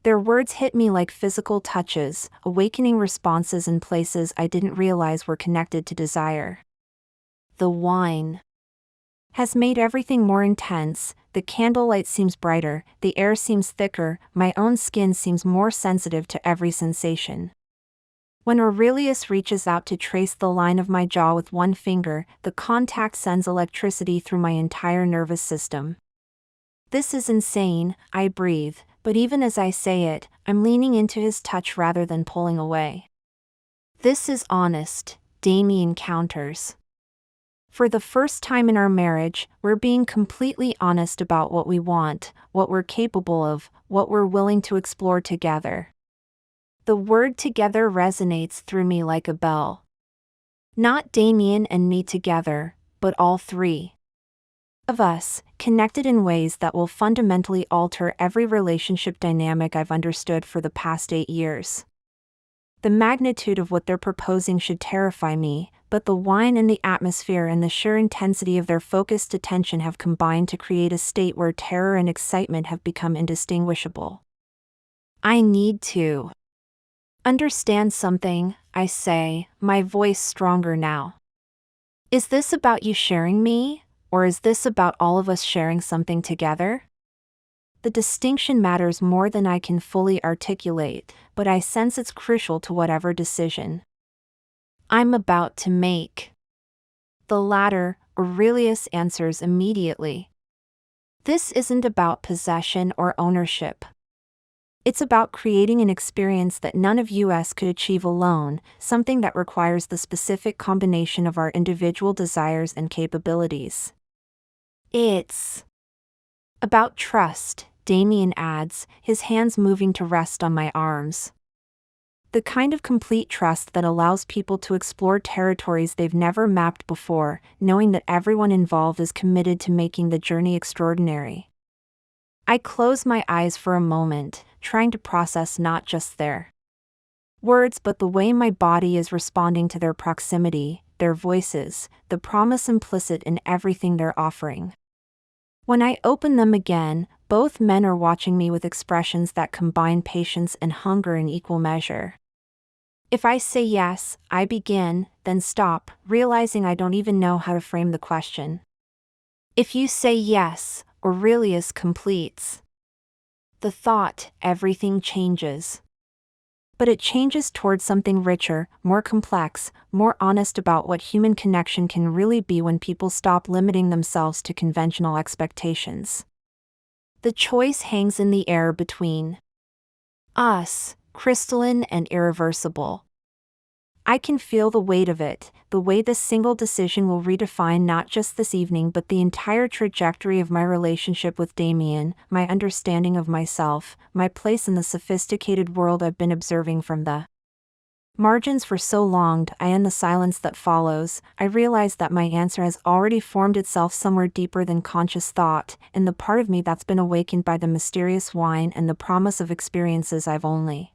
Their words hit me like physical touches, awakening responses in places I didn't realize were connected to desire. The wine has made everything more intense, the candlelight seems brighter, the air seems thicker, my own skin seems more sensitive to every sensation. When Aurelius reaches out to trace the line of my jaw with one finger, the contact sends electricity through my entire nervous system. This is insane, I breathe, but even as I say it, I'm leaning into his touch rather than pulling away. This is honest, Damien counters. For the first time in our marriage, we're being completely honest about what we want, what we're capable of, what we're willing to explore together. The word together resonates through me like a bell. Not Damien and me together, but all three of us, connected in ways that will fundamentally alter every relationship dynamic I've understood for the past 8 years. The magnitude of what they're proposing should terrify me, but the wine and the atmosphere and the sheer intensity of their focused attention have combined to create a state where terror and excitement have become indistinguishable. I need to understand something, I say, my voice stronger now. Is this about you sharing me? Or is this about all of us sharing something together? The distinction matters more than I can fully articulate, but I sense it's crucial to whatever decision I'm about to make. The latter, Aurelius answers immediately. This isn't about possession or ownership. It's about creating an experience that none of us could achieve alone, something that requires the specific combination of our individual desires and capabilities. It's about trust, Damien adds, his hands moving to rest on my arms. The kind of complete trust that allows people to explore territories they've never mapped before, knowing that everyone involved is committed to making the journey extraordinary. I close my eyes for a moment, trying to process not just their words but the way my body is responding to their proximity, their voices, the promise implicit in everything they're offering. When I open them again, both men are watching me with expressions that combine patience and hunger in equal measure. If I say yes, I begin, then stop, realizing I don't even know how to frame the question. If you say yes, Aurelius completes. The thought, everything changes. But it changes towards something richer, more complex, more honest about what human connection can really be when people stop limiting themselves to conventional expectations. The choice hangs in the air between us, crystalline and irreversible. I can feel the weight of it, the way this single decision will redefine not just this evening but the entire trajectory of my relationship with Damien, my understanding of myself, my place in the sophisticated world I've been observing from the margins for so long. In the silence that follows, I realize that my answer has already formed itself somewhere deeper than conscious thought, in the part of me that's been awakened by the mysterious wine and the promise of experiences I've only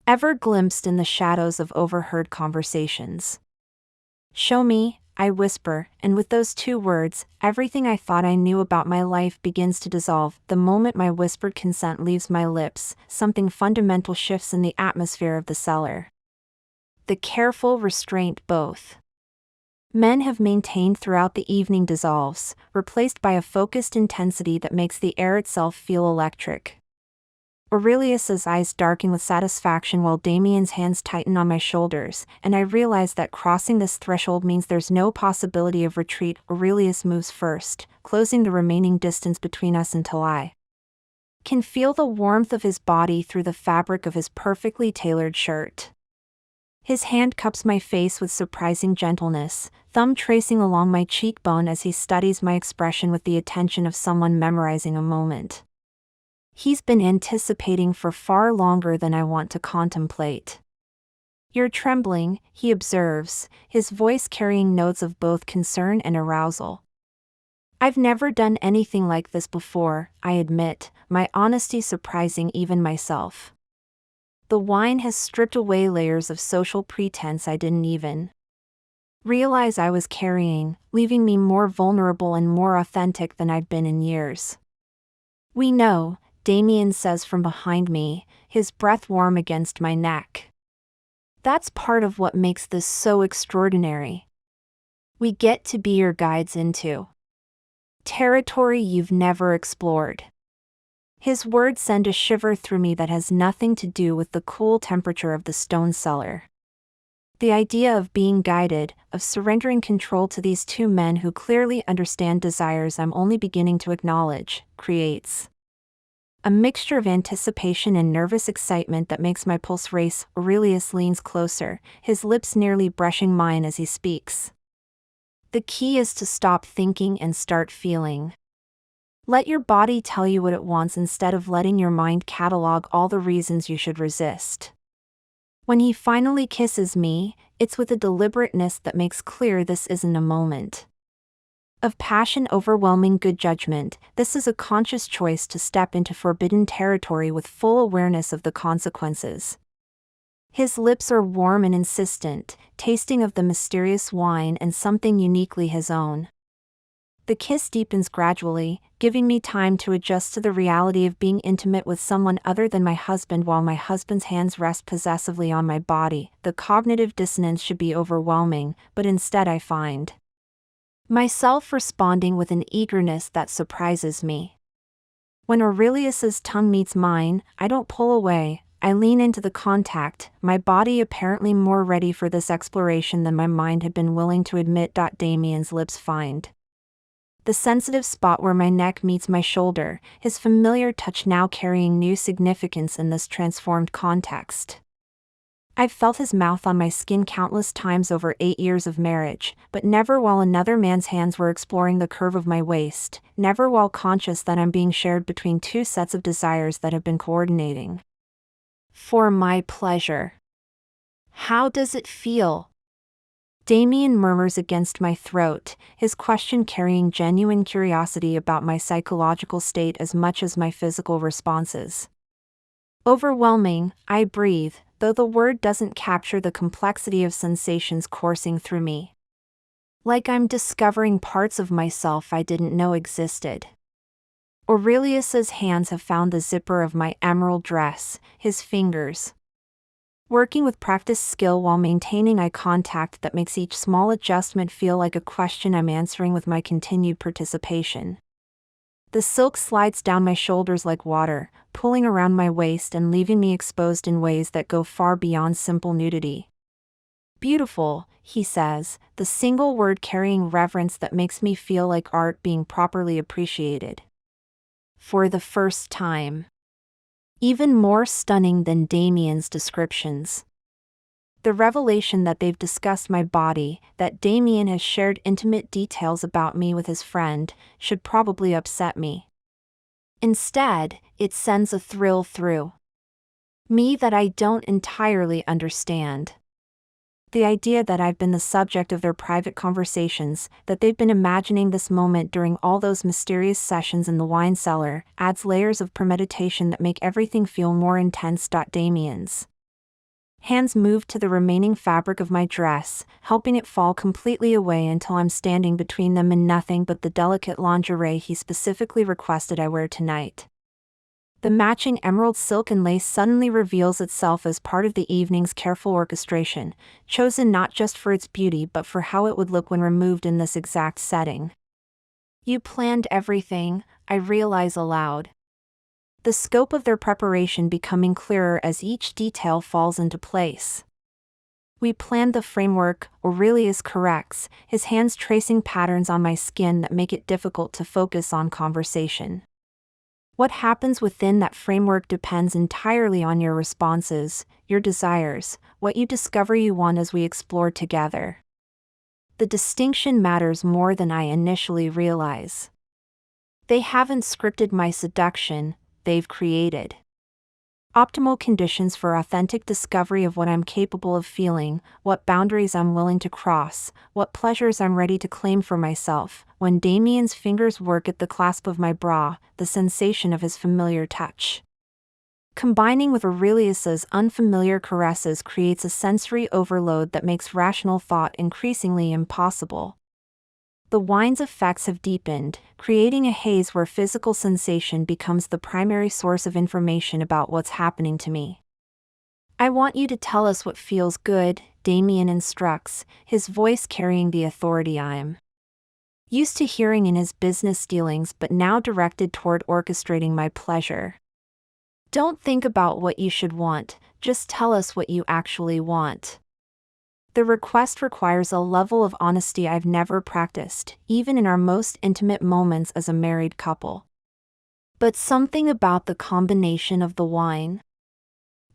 ever glimpsed in the shadows of overheard conversations. Show me, I whisper, and with those 2 words, everything I thought I knew about my life begins to dissolve. The moment my whispered consent leaves my lips, something fundamental shifts in the atmosphere of the cellar. The careful restraint both men have maintained throughout the evening dissolves, replaced by a focused intensity that makes the air itself feel electric. Aurelius's eyes darken with satisfaction while Damien's hands tighten on my shoulders, and I realize that crossing this threshold means there's no possibility of retreat. Aurelius moves first, closing the remaining distance between us until I can feel the warmth of his body through the fabric of his perfectly tailored shirt. His hand cups my face with surprising gentleness, thumb tracing along my cheekbone as he studies my expression with the attention of someone memorizing a moment. He's been anticipating for far longer than I want to contemplate. "You're trembling," he observes, his voice carrying notes of both concern and arousal. "I've never done anything like this before," I admit, my honesty surprising even myself. The wine has stripped away layers of social pretense I didn't even realize I was carrying, leaving me more vulnerable and more authentic than I've been in years. "We know," Damien says from behind me, his breath warm against my neck. "That's part of what makes this so extraordinary. We get to be your guides into territory you've never explored." His words send a shiver through me that has nothing to do with the cool temperature of the stone cellar. The idea of being guided, of surrendering control to these two men who clearly understand desires I'm only beginning to acknowledge, creates a mixture of anticipation and nervous excitement that makes my pulse race. Aurelius leans closer, his lips nearly brushing mine as he speaks. "The key is to stop thinking and start feeling. Let your body tell you what it wants instead of letting your mind catalog all the reasons you should resist." When he finally kisses me, it's with a deliberateness that makes clear this isn't a moment of passion overwhelming good judgment. This is a conscious choice to step into forbidden territory with full awareness of the consequences. His lips are warm and insistent, tasting of the mysterious wine and something uniquely his own. The kiss deepens gradually, giving me time to adjust to the reality of being intimate with someone other than my husband while my husband's hands rest possessively on my body. The cognitive dissonance should be overwhelming, but instead I find myself responding with an eagerness that surprises me. When Aurelius's tongue meets mine, I don't pull away, I lean into the contact, my body apparently more ready for this exploration than my mind had been willing to admit. Damien's lips find the sensitive spot where my neck meets my shoulder, his familiar touch now carrying new significance in this transformed context. I've felt his mouth on my skin countless times over 8 years of marriage, but never while another man's hands were exploring the curve of my waist, never while conscious that I'm being shared between two sets of desires that have been coordinating for my pleasure. "How does it feel?" Damien murmurs against my throat, his question carrying genuine curiosity about my psychological state as much as my physical responses. "Overwhelming," I breathe, though the word doesn't capture the complexity of sensations coursing through me. Like I'm discovering parts of myself I didn't know existed. Aurelius's hands have found the zipper of my emerald dress, his fingers working with practiced skill while maintaining eye contact that makes each small adjustment feel like a question I'm answering with my continued participation. The silk slides down my shoulders like water, pulling around my waist and leaving me exposed in ways that go far beyond simple nudity. "Beautiful," he says, the single word carrying reverence that makes me feel like art being properly appreciated. For the first time. Even more stunning than Damien's descriptions. The revelation that they've discussed my body, that Damien has shared intimate details about me with his friend, should probably upset me. Instead, it sends a thrill through me that I don't entirely understand. The idea that I've been the subject of their private conversations, that they've been imagining this moment during all those mysterious sessions in the wine cellar, adds layers of premeditation that make everything feel more intense. Damien's hands move to the remaining fabric of my dress, helping it fall completely away until I'm standing between them in nothing but the delicate lingerie he specifically requested I wear tonight. The matching emerald silk and lace suddenly reveals itself as part of the evening's careful orchestration, chosen not just for its beauty but for how it would look when removed in this exact setting. "You planned everything," I realize aloud. the scope of their preparation becoming clearer as each detail falls into place. We planned the framework, Aurelius corrects, his hands tracing patterns on my skin that make it difficult to focus on conversation. What happens within that framework depends entirely on your responses, your desires, what you discover you want as we explore together. The distinction matters more than I initially realize. They haven't scripted my seduction, they've created optimal conditions for authentic discovery of what I'm capable of feeling, what boundaries I'm willing to cross, what pleasures I'm ready to claim for myself. When Damien's fingers work at the clasp of my bra, the sensation of his familiar touch, combining with Aurelius's unfamiliar caresses, creates a sensory overload that makes rational thought increasingly impossible. The wine's effects have deepened, creating a haze where physical sensation becomes the primary source of information about what's happening to me. I want you to tell us what feels good, Damien instructs, his voice carrying the authority I'm used to hearing in his business dealings but now directed toward orchestrating my pleasure. Don't think about what you should want, just tell us what you actually want. The request requires a level of honesty I've never practiced, even in our most intimate moments as a married couple. But something about the combination of the wine,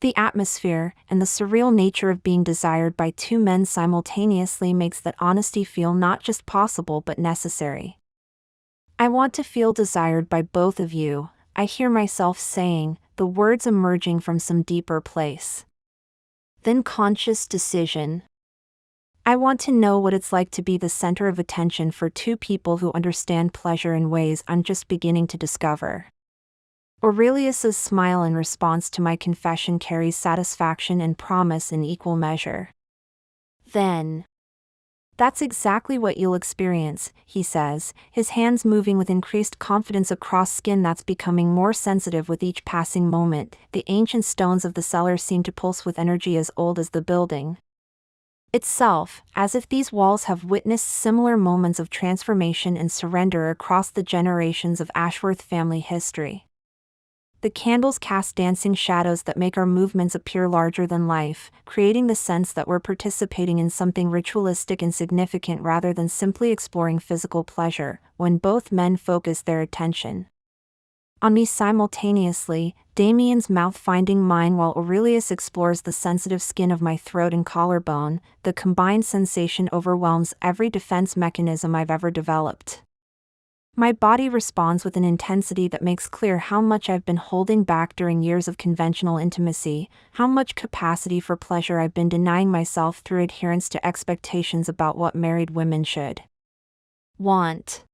the atmosphere, and the surreal nature of being desired by two men simultaneously makes that honesty feel not just possible but necessary. I want to feel desired by both of you, I hear myself saying, the words emerging from some deeper place. Then conscious decision. I want to know what it's like to be the center of attention for two people who understand pleasure in ways I'm just beginning to discover. Aurelius's smile in response to my confession carries satisfaction and promise in equal measure. Then, that's exactly what you'll experience, he says, his hands moving with increased confidence across skin that's becoming more sensitive with each passing moment. The ancient stones of the cellar seem to pulse with energy as old as the building itself, as if these walls have witnessed similar moments of transformation and surrender across the generations of Ashworth family history. The candles cast dancing shadows that make our movements appear larger than life, creating the sense that we're participating in something ritualistic and significant rather than simply exploring physical pleasure. When both men focus their attention on me simultaneously, Damien's mouth finding mine while Aurelius explores the sensitive skin of my throat and collarbone, the combined sensation overwhelms every defense mechanism I've ever developed. My body responds with an intensity that makes clear how much I've been holding back during years of conventional intimacy, how much capacity for pleasure I've been denying myself through adherence to expectations about what married women should want.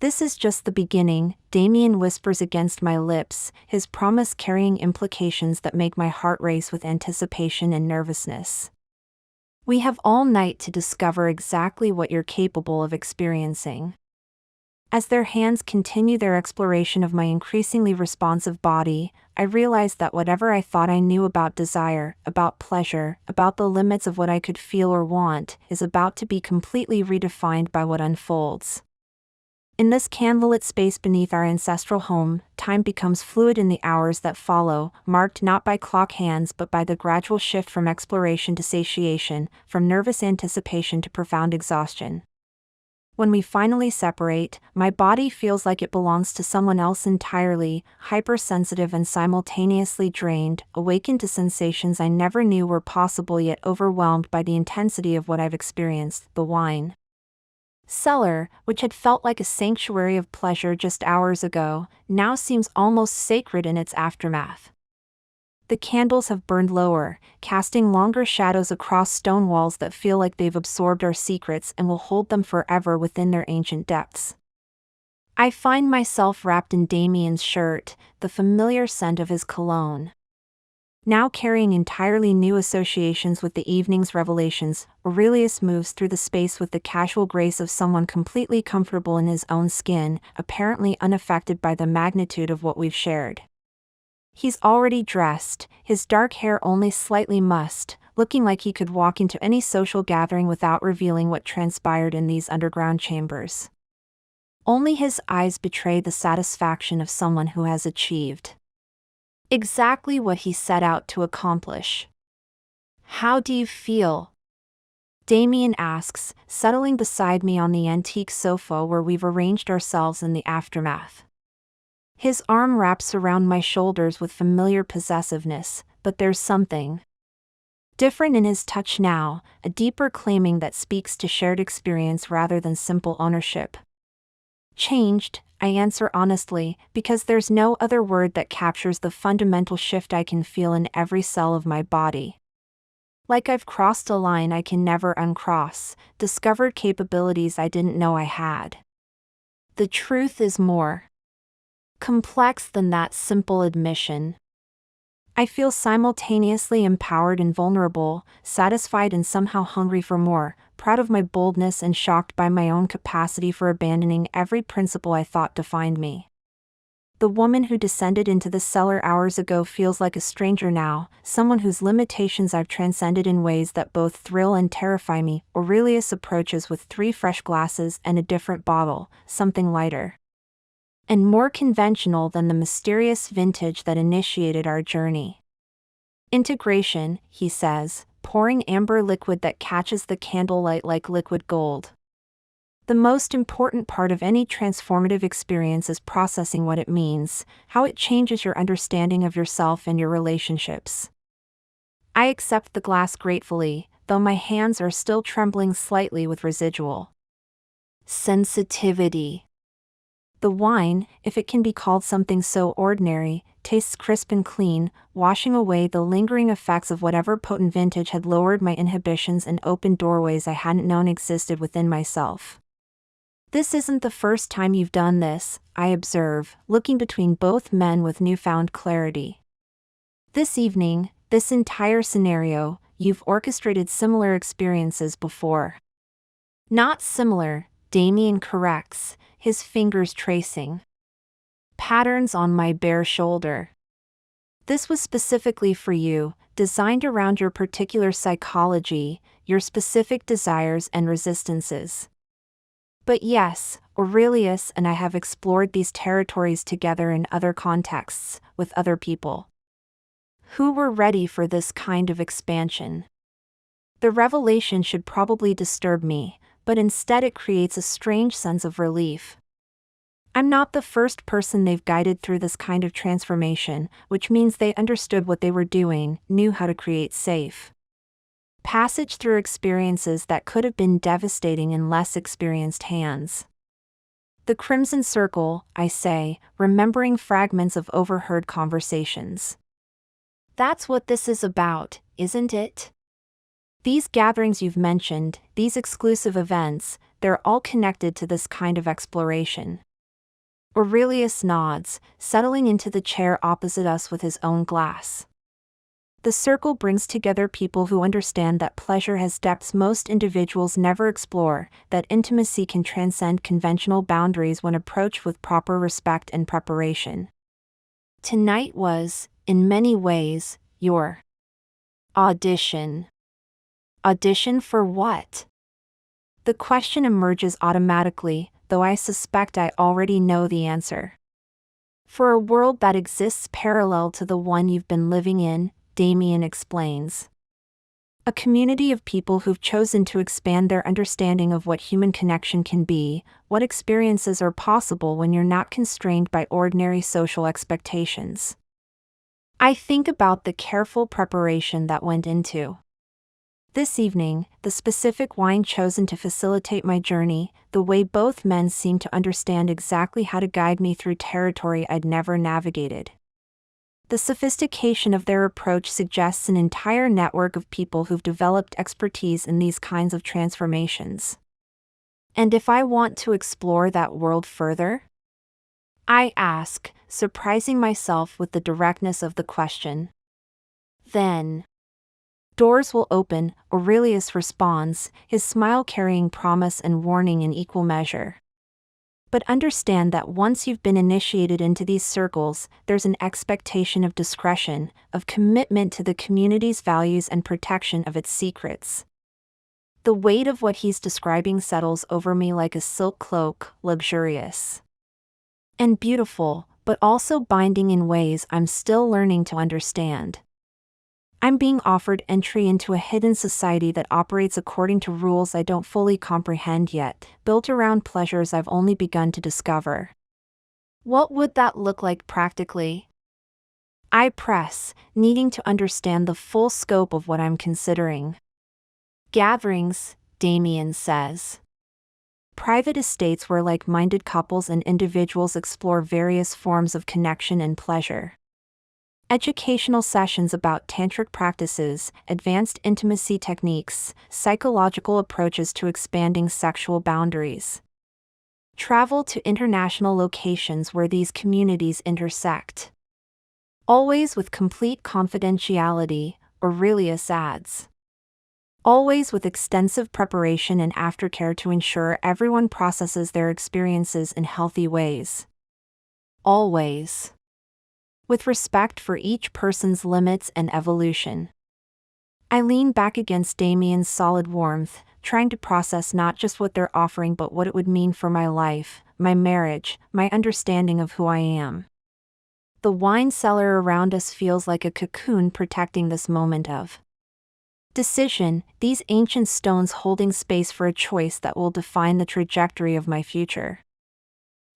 This is just the beginning, Damien whispers against my lips, his promise carrying implications that make my heart race with anticipation and nervousness. We have all night to discover exactly what you're capable of experiencing. As their hands continue their exploration of my increasingly responsive body, I realize that whatever I thought I knew about desire, about pleasure, about the limits of what I could feel or want, is about to be completely redefined by what unfolds. In this candlelit space beneath our ancestral home, time becomes fluid in the hours that follow, marked not by clock hands but by the gradual shift from exploration to satiation, from nervous anticipation to profound exhaustion. When we finally separate, my body feels like it belongs to someone else entirely, hypersensitive and simultaneously drained, awakened to sensations I never knew were possible yet overwhelmed by the intensity of what I've experienced. The wine cellar, which had felt like a sanctuary of pleasure just hours ago, now seems almost sacred in its aftermath. The candles have burned lower, casting longer shadows across stone walls that feel like they've absorbed our secrets and will hold them forever within their ancient depths. I find myself wrapped in Damien's shirt, the familiar scent of his cologne. Now carrying entirely new associations with the evening's revelations, Aurelius moves through the space with the casual grace of someone completely comfortable in his own skin, apparently unaffected by the magnitude of what we've shared. He's already dressed, his dark hair only slightly mussed, looking like he could walk into any social gathering without revealing what transpired in these underground chambers. Only his eyes betray the satisfaction of someone who has achieved Exactly what he set out to accomplish. How do you feel? Damien asks, settling beside me on the antique sofa where we've arranged ourselves in the aftermath. His arm wraps around my shoulders with familiar possessiveness, but there's something different in his touch now, a deeper claiming that speaks to shared experience rather than simple ownership. Changed, I answer honestly, because there's no other word that captures the fundamental shift I can feel in every cell of my body. Like I've crossed a line I can never uncross, discovered capabilities I didn't know I had. The truth is more complex than that simple admission. I feel simultaneously empowered and vulnerable, satisfied and somehow hungry for more, proud of my boldness and shocked by my own capacity for abandoning every principle I thought defined me. The woman who descended into the cellar hours ago feels like a stranger now, someone whose limitations I've transcended in ways that both thrill and terrify me. Aurelius approaches with 3 fresh glasses and a different bottle, something lighter and more conventional than the mysterious vintage that initiated our journey. Integration, he says, pouring amber liquid that catches the candlelight like liquid gold. The most important part of any transformative experience is processing what it means, how it changes your understanding of yourself and your relationships. I accept the glass gratefully, though my hands are still trembling slightly with residual sensitivity. The wine, if it can be called something so ordinary, tastes crisp and clean, washing away the lingering effects of whatever potent vintage had lowered my inhibitions and opened doorways I hadn't known existed within myself. This isn't the first time you've done this, I observe, looking between both men with newfound clarity. This evening, this entire scenario, you've orchestrated similar experiences before. Not similar, Damien corrects, his fingers tracing patterns on my bare shoulder. This was specifically for you, designed around your particular psychology, your specific desires and resistances. But yes, Aurelius and I have explored these territories together in other contexts, with other people who were ready for this kind of expansion. The revelation should probably disturb me, but instead it creates a strange sense of relief. I'm not the first person they've guided through this kind of transformation, which means they understood what they were doing, knew how to create safe passage through experiences that could have been devastating in less experienced hands. The Crimson Circle, I say, remembering fragments of overheard conversations. That's what this is about, isn't it? These gatherings you've mentioned, these exclusive events, they're all connected to this kind of exploration. Aurelius nods, settling into the chair opposite us with his own glass. The circle brings together people who understand that pleasure has depths most individuals never explore, that intimacy can transcend conventional boundaries when approached with proper respect and preparation. Tonight was, in many ways, your audition. Audition for what? The question emerges automatically, though I suspect I already know the answer. For a world that exists parallel to the one you've been living in, Damien explains. A community of people who've chosen to expand their understanding of what human connection can be, what experiences are possible when you're not constrained by ordinary social expectations. I think about the careful preparation that went into this evening, the specific wine chosen to facilitate my journey, the way both men seemed to understand exactly how to guide me through territory I'd never navigated. The sophistication of their approach suggests an entire network of people who've developed expertise in these kinds of transformations. And if I want to explore that world further? I ask, surprising myself with the directness of the question. Then doors will open, Aurelius responds, his smile carrying promise and warning in equal measure. But understand that once you've been initiated into these circles, there's an expectation of discretion, of commitment to the community's values and protection of its secrets. The weight of what he's describing settles over me like a silk cloak, luxurious and beautiful, but also binding in ways I'm still learning to understand. I'm being offered entry into a hidden society that operates according to rules I don't fully comprehend yet, built around pleasures I've only begun to discover. What would that look like practically? I press, needing to understand the full scope of what I'm considering. Gatherings, Damien says. Private estates where like-minded couples and individuals explore various forms of connection and pleasure. Educational sessions about tantric practices, advanced intimacy techniques, psychological approaches to expanding sexual boundaries. Travel to international locations where these communities intersect. Always with complete confidentiality, Aurelius adds. Always with extensive preparation and aftercare to ensure everyone processes their experiences in healthy ways. Always. With respect for each person's limits and evolution. I lean back against Damien's solid warmth, trying to process not just what they're offering but what it would mean for my life, my marriage, my understanding of who I am. The wine cellar around us feels like a cocoon protecting this moment of decision, these ancient stones holding space for a choice that will define the trajectory of my future.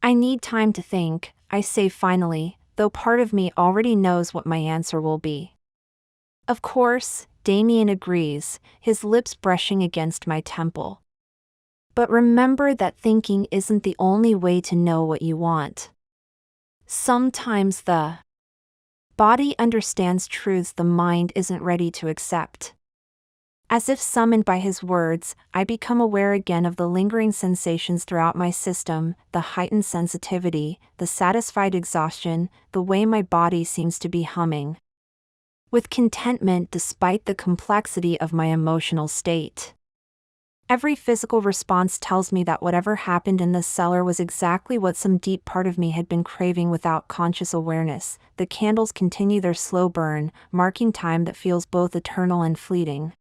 I need time to think, I say finally, though part of me already knows what my answer will be. Of course, Damien agrees, his lips brushing against my temple. But remember that thinking isn't the only way to know what you want. Sometimes the body understands truths the mind isn't ready to accept. As if summoned by his words, I become aware again of the lingering sensations throughout my system, the heightened sensitivity, the satisfied exhaustion, the way my body seems to be humming. With contentment despite the complexity of my emotional state. Every physical response tells me that whatever happened in this cellar was exactly what some deep part of me had been craving without conscious awareness. The candles continue their slow burn, marking time that feels both eternal and fleeting.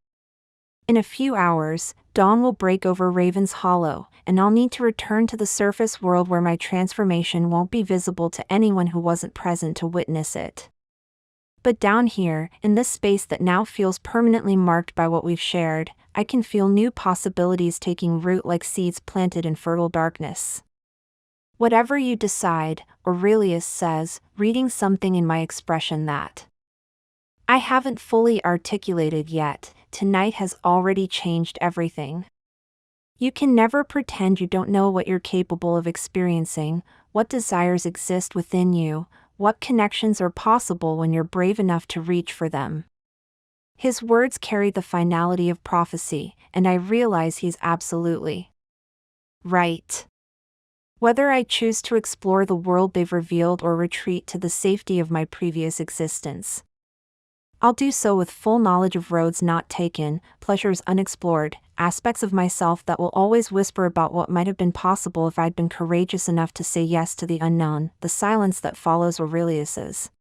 In a few hours, dawn will break over Raven's Hollow, and I'll need to return to the surface world where my transformation won't be visible to anyone who wasn't present to witness it. But down here, in this space that now feels permanently marked by what we've shared, I can feel new possibilities taking root like seeds planted in fertile darkness. Whatever you decide, Aurelius says, reading something in my expression that I haven't fully articulated yet, tonight has already changed everything. You can never pretend you don't know what you're capable of experiencing, what desires exist within you, what connections are possible when you're brave enough to reach for them. His words carry the finality of prophecy, and I realize he's absolutely right. Whether I choose to explore the world they've revealed or retreat to the safety of my previous existence, I'll do so with full knowledge of roads not taken, pleasures unexplored, aspects of myself that will always whisper about what might have been possible if I'd been courageous enough to say yes to the unknown. The silence that follows Aurelius's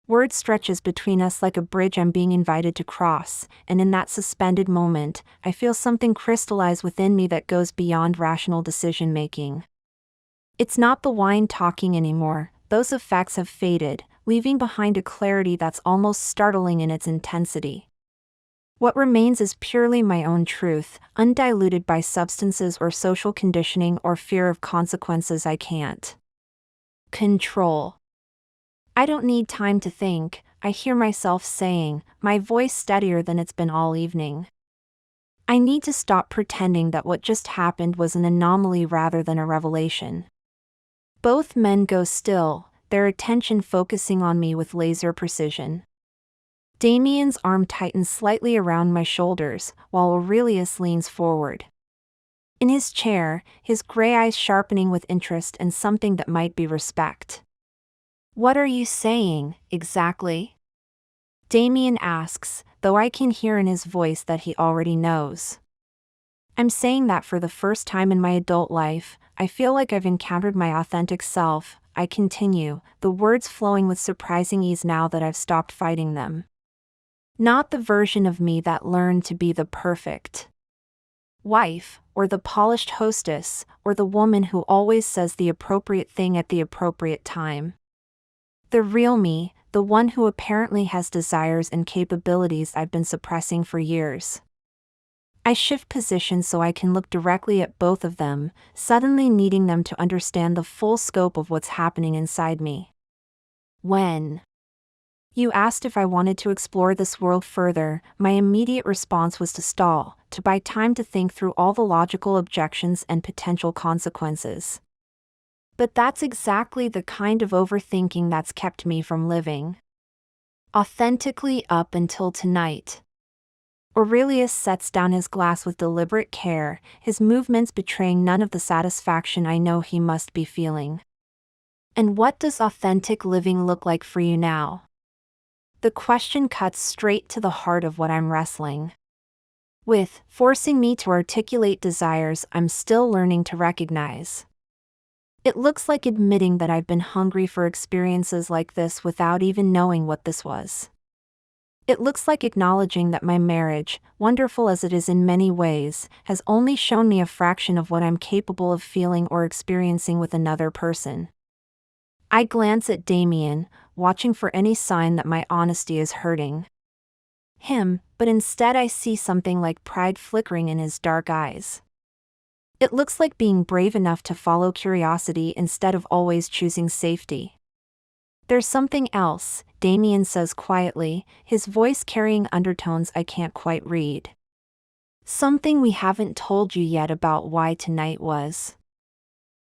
word stretches between us like a bridge I'm being invited to cross, and in that suspended moment, I feel something crystallize within me that goes beyond rational decision-making. It's not the wine talking anymore, those effects have faded, leaving behind a clarity that's almost startling in its intensity. What remains is purely my own truth, undiluted by substances or social conditioning or fear of consequences I can't control. I don't need time to think, I hear myself saying, my voice steadier than it's been all evening. I need to stop pretending that what just happened was an anomaly rather than a revelation. Both men go still, their attention focusing on me with laser precision. Damien's arm tightens slightly around my shoulders, while Aurelius leans forward. In his chair, his gray eyes sharpening with interest and something that might be respect. What are you saying, exactly? Damien asks, though I can hear in his voice that he already knows. I'm saying that for the first time in my adult life, I feel like I've encountered my authentic self, I continue, the words flowing with surprising ease now that I've stopped fighting them. Not the version of me that learned to be the perfect wife, or the polished hostess, or the woman who always says the appropriate thing at the appropriate time. The real me, the one who apparently has desires and capabilities I've been suppressing for years. I shift positions so I can look directly at both of them, suddenly needing them to understand the full scope of what's happening inside me. When you asked if I wanted to explore this world further, my immediate response was to stall, to buy time to think through all the logical objections and potential consequences. But that's exactly the kind of overthinking that's kept me from living authentically up until tonight. Aurelius sets down his glass with deliberate care, his movements betraying none of the satisfaction I know he must be feeling. And what does authentic living look like for you now? The question cuts straight to the heart of what I'm wrestling with, forcing me to articulate desires I'm still learning to recognize. It looks like admitting that I've been hungry for experiences like this without even knowing what this was. It looks like acknowledging that my marriage, wonderful as it is in many ways, has only shown me a fraction of what I'm capable of feeling or experiencing with another person. I glance at Damien, watching for any sign that my honesty is hurting him, but instead I see something like pride flickering in his dark eyes. It looks like being brave enough to follow curiosity instead of always choosing safety. There's something else, Damien says quietly, his voice carrying undertones I can't quite read. Something we haven't told you yet about why tonight was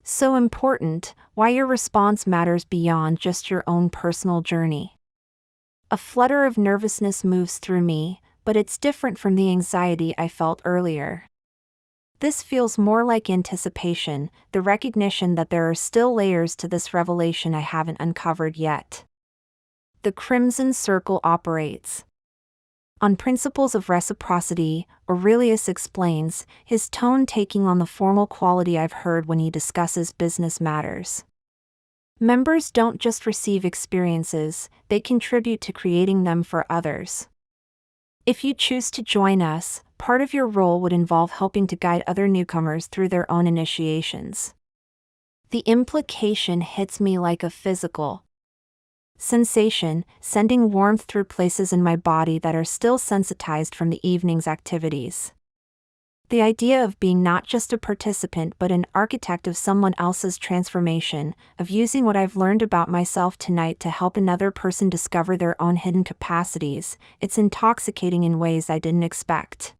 so important, why your response matters beyond just your own personal journey. A flutter of nervousness moves through me, but it's different from the anxiety I felt earlier. This feels more like anticipation, the recognition that there are still layers to this revelation I haven't uncovered yet. The Crimson Circle operates on principles of reciprocity, Aurelius explains, his tone taking on the formal quality I've heard when he discusses business matters. Members don't just receive experiences, they contribute to creating them for others. If you choose to join us, part of your role would involve helping to guide other newcomers through their own initiations. The implication hits me like a physical sensation, sending warmth through places in my body that are still sensitized from the evening's activities. The idea of being not just a participant but an architect of someone else's transformation, of using what I've learned about myself tonight to help another person discover their own hidden capacities, it's intoxicating in ways I didn't expect.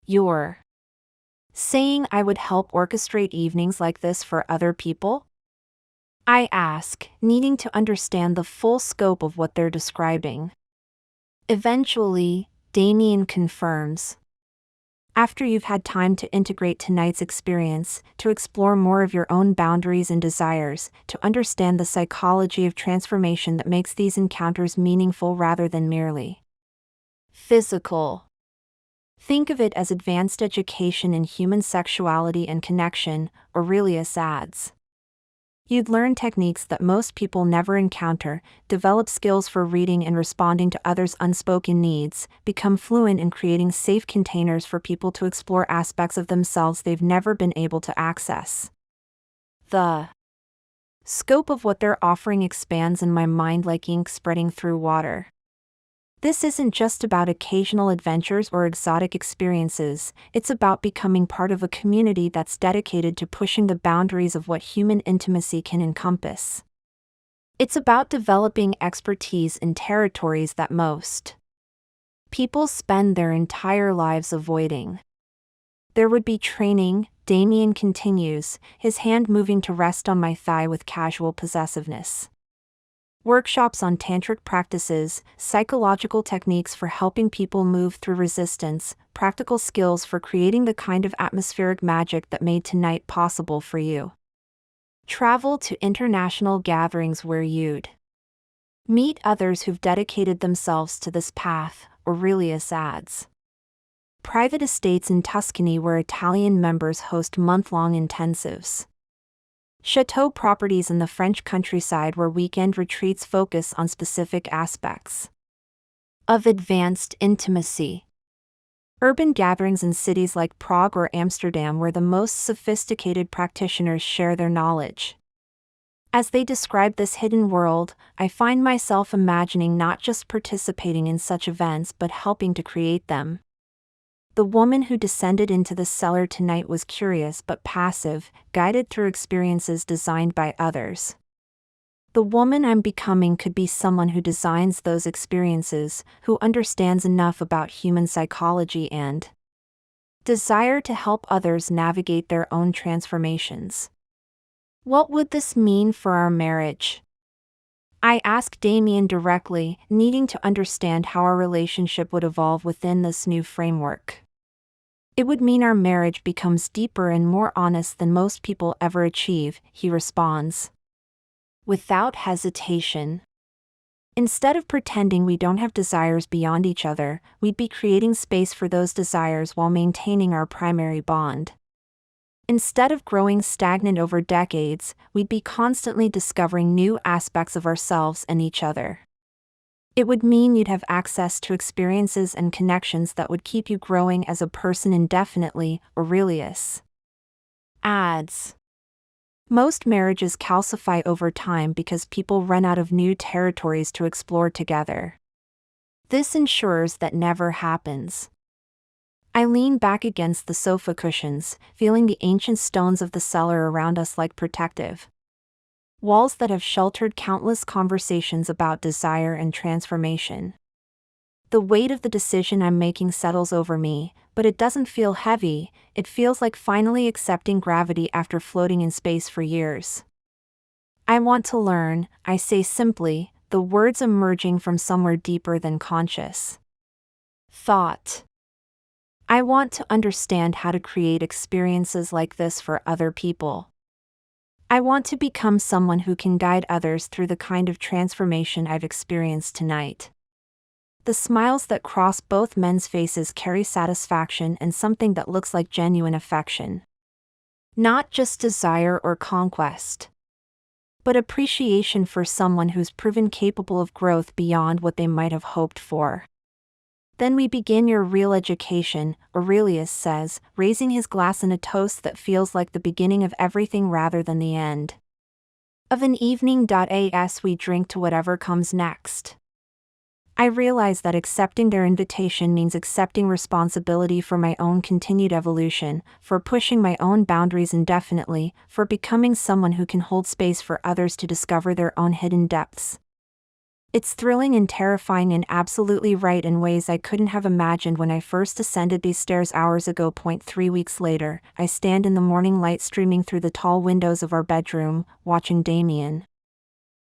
You're saying I would help orchestrate evenings like this for other people? I ask, needing to understand the full scope of what they're describing. Eventually, Damien confirms. After you've had time to integrate tonight's experience, to explore more of your own boundaries and desires, to understand the psychology of transformation that makes these encounters meaningful rather than merely physical. Think of it as advanced education in human sexuality and connection, Aurelius adds. You'd learn techniques that most people never encounter, develop skills for reading and responding to others' unspoken needs, become fluent in creating safe containers for people to explore aspects of themselves they've never been able to access. The scope of what they're offering expands in my mind like ink spreading through water. This isn't just about occasional adventures or exotic experiences, it's about becoming part of a community that's dedicated to pushing the boundaries of what human intimacy can encompass. It's about developing expertise in territories that most people spend their entire lives avoiding. There would be training, Damien continues, his hand moving to rest on my thigh with casual possessiveness. Workshops on tantric practices, psychological techniques for helping people move through resistance, practical skills for creating the kind of atmospheric magic that made tonight possible for you. Travel to international gatherings where you'd meet others who've dedicated themselves to this path, Aurelius adds. Private estates in Tuscany where Italian members host month-long intensives. Chateau properties in the French countryside where weekend retreats focus on specific aspects of advanced intimacy. Urban gatherings in cities like Prague or Amsterdam where the most sophisticated practitioners share their knowledge. As they describe this hidden world, I find myself imagining not just participating in such events but helping to create them. The woman who descended into the cellar tonight was curious but passive, guided through experiences designed by others. The woman I'm becoming could be someone who designs those experiences, who understands enough about human psychology and desire to help others navigate their own transformations. What would this mean for our marriage? I asked Damien directly, needing to understand how our relationship would evolve within this new framework. It would mean our marriage becomes deeper and more honest than most people ever achieve, he responds, without hesitation. Instead of pretending we don't have desires beyond each other, we'd be creating space for those desires while maintaining our primary bond. Instead of growing stagnant over decades, we'd be constantly discovering new aspects of ourselves and each other. It would mean you'd have access to experiences and connections that would keep you growing as a person indefinitely, Aurelius adds. Most marriages calcify over time because people run out of new territories to explore together. This ensures that never happens. I lean back against the sofa cushions, feeling the ancient stones of the cellar around us like protective walls that have sheltered countless conversations about desire and transformation. The weight of the decision I'm making settles over me, but it doesn't feel heavy. It feels like finally accepting gravity after floating in space for years. I want to learn, I say simply, the words emerging from somewhere deeper than conscious thought. I want to understand how to create experiences like this for other people. I want to become someone who can guide others through the kind of transformation I've experienced tonight. The smiles that cross both men's faces carry satisfaction and something that looks like genuine affection. Not just desire or conquest, but appreciation for someone who's proven capable of growth beyond what they might have hoped for. Then we begin your real education, Aurelius says, raising his glass in a toast that feels like the beginning of everything rather than the end of an evening. As we drink to whatever comes next, I realize that accepting their invitation means accepting responsibility for my own continued evolution, for pushing my own boundaries indefinitely, for becoming someone who can hold space for others to discover their own hidden depths. It's thrilling and terrifying and absolutely right in ways I couldn't have imagined when I first ascended these stairs hours ago. 3 weeks later, I stand in the morning light streaming through the tall windows of our bedroom, watching Damien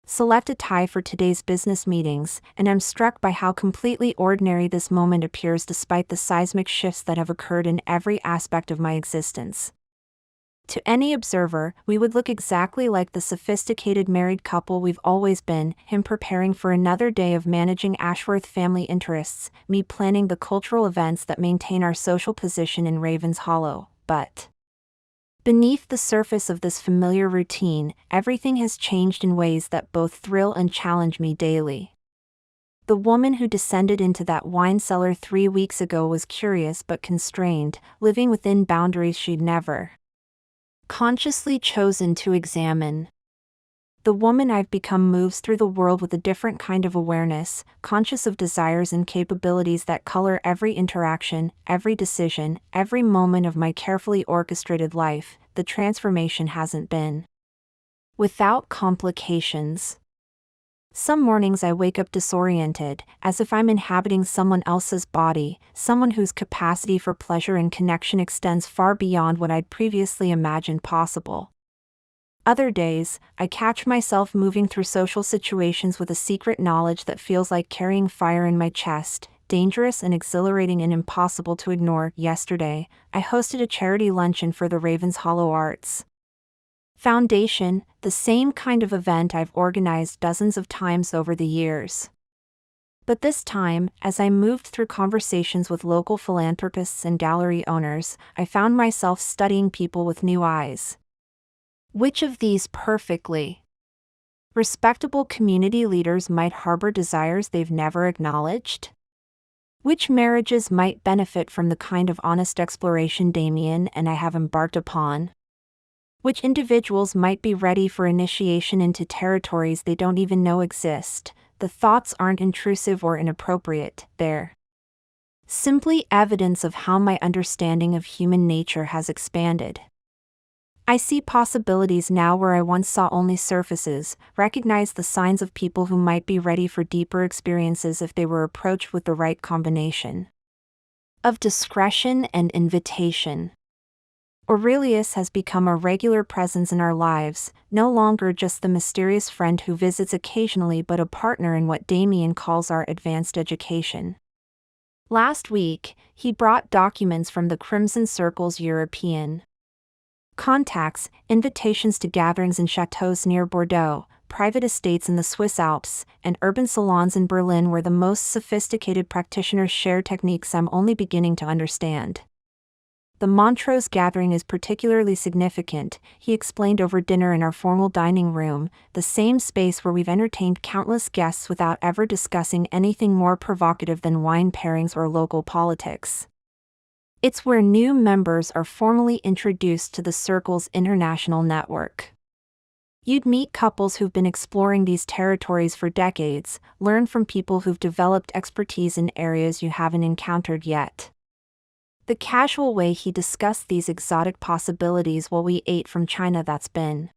select a tie for today's business meetings, and I'm struck by how completely ordinary this moment appears despite the seismic shifts that have occurred in every aspect of my existence. To any observer, we would look exactly like the sophisticated married couple we've always been, him preparing for another day of managing Ashworth family interests, me planning the cultural events that maintain our social position in Ravens Hollow. But beneath the surface of this familiar routine, everything has changed in ways that both thrill and challenge me daily. The woman who descended into that wine cellar 3 weeks ago was curious but constrained, living within boundaries she'd never consciously chosen to examine. The woman I've become moves through the world with a different kind of awareness, conscious of desires and capabilities that color every interaction, every decision, every moment of my carefully orchestrated life. The transformation hasn't been without complications. Some mornings I wake up disoriented, as if I'm inhabiting someone else's body, someone whose capacity for pleasure and connection extends far beyond what I'd previously imagined possible. Other days, I catch myself moving through social situations with a secret knowledge that feels like carrying fire in my chest, dangerous and exhilarating and impossible to ignore. Yesterday, I hosted a charity luncheon for the Ravens Hollow Arts Foundation, the same kind of event I've organized dozens of times over the years. But this time, as I moved through conversations with local philanthropists and gallery owners, I found myself studying people with new eyes. Which of these perfectly respectable community leaders might harbor desires they've never acknowledged? Which marriages might benefit from the kind of honest exploration Damien and I have embarked upon? Which individuals might be ready for initiation into territories they don't even know exist. The thoughts aren't intrusive or inappropriate, they're simply evidence of how my understanding of human nature has expanded. I see possibilities now where I once saw only surfaces, recognize the signs of people who might be ready for deeper experiences if they were approached with the right combination of discretion and invitation. Aurelius has become a regular presence in our lives, no longer just the mysterious friend who visits occasionally but a partner in what Damien calls our advanced education. Last week, he brought documents from the Crimson Circle's European contacts, invitations to gatherings in chateaux near Bordeaux, private estates in the Swiss Alps, and urban salons in Berlin where the most sophisticated practitioners share techniques I'm only beginning to understand. The Montrose gathering is particularly significant, he explained over dinner in our formal dining room, the same space where we've entertained countless guests without ever discussing anything more provocative than wine pairings or local politics. It's where new members are formally introduced to the Circle's international network. You'd meet couples who've been exploring these territories for decades, learn from people who've developed expertise in areas you haven't encountered yet. The casual way he discussed these exotic possibilities while we ate from China that's been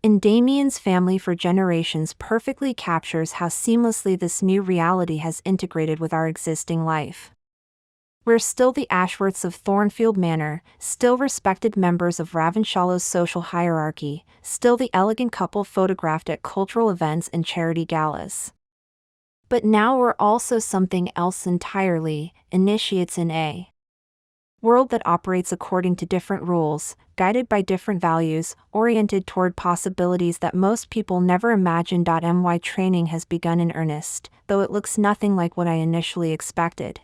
in Damien's family for generations perfectly captures how seamlessly this new reality has integrated with our existing life. We're still the Ashworths of Thornfield Manor, still respected members of Ravensshallow's social hierarchy, still the elegant couple photographed at cultural events and charity galas. But now we're also something else entirely, initiates in a world that operates according to different rules, guided by different values, oriented toward possibilities that most people never imagined. My training has begun in earnest, though it looks nothing like what I initially expected.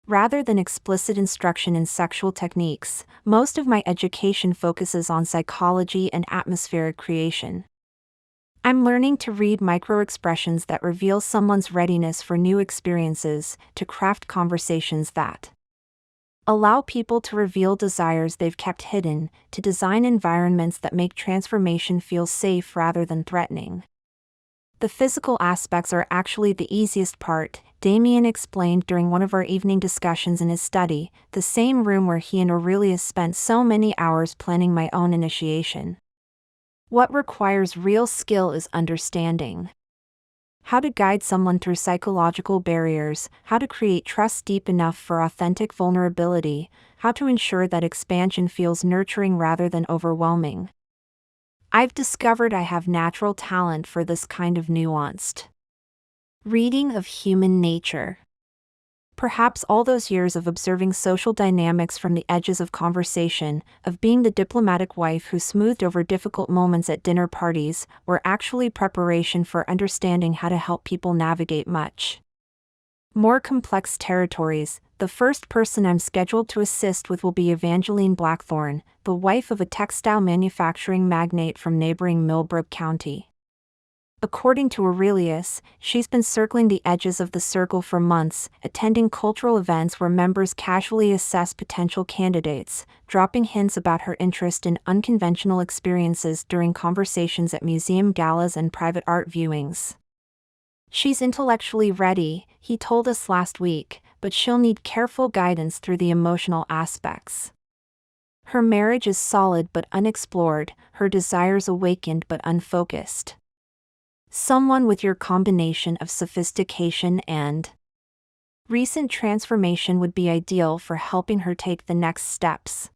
Rather than explicit instruction in sexual techniques, most of my education focuses on psychology and atmospheric creation. I'm learning to read micro-expressions that reveal someone's readiness for new experiences, to craft conversations that allow people to reveal desires they've kept hidden, to design environments that make transformation feel safe rather than threatening. The physical aspects are actually the easiest part, Damien explained during one of our evening discussions in his study, the same room where he and Aurelius spent so many hours planning my own initiation. What requires real skill is understanding how to guide someone through psychological barriers, how to create trust deep enough for authentic vulnerability, how to ensure that expansion feels nurturing rather than overwhelming. I've discovered I have natural talent for this kind of nuanced reading of human nature. Perhaps all those years of observing social dynamics from the edges of conversation, of being the diplomatic wife who smoothed over difficult moments at dinner parties, were actually preparation for understanding how to help people navigate much more complex territories. The first person I'm scheduled to assist with will be Evangeline Blackthorne, the wife of a textile manufacturing magnate from neighboring Millbrook County. According to Aurelius, she's been circling the edges of the circle for months, attending cultural events where members casually assess potential candidates, dropping hints about her interest in unconventional experiences during conversations at museum galas and private art viewings. She's intellectually ready, he told us last week, but she'll need careful guidance through the emotional aspects. Her marriage is solid but unexplored, her desires awakened but unfocused. Someone with your combination of sophistication and recent transformation would be ideal for helping her take the next steps.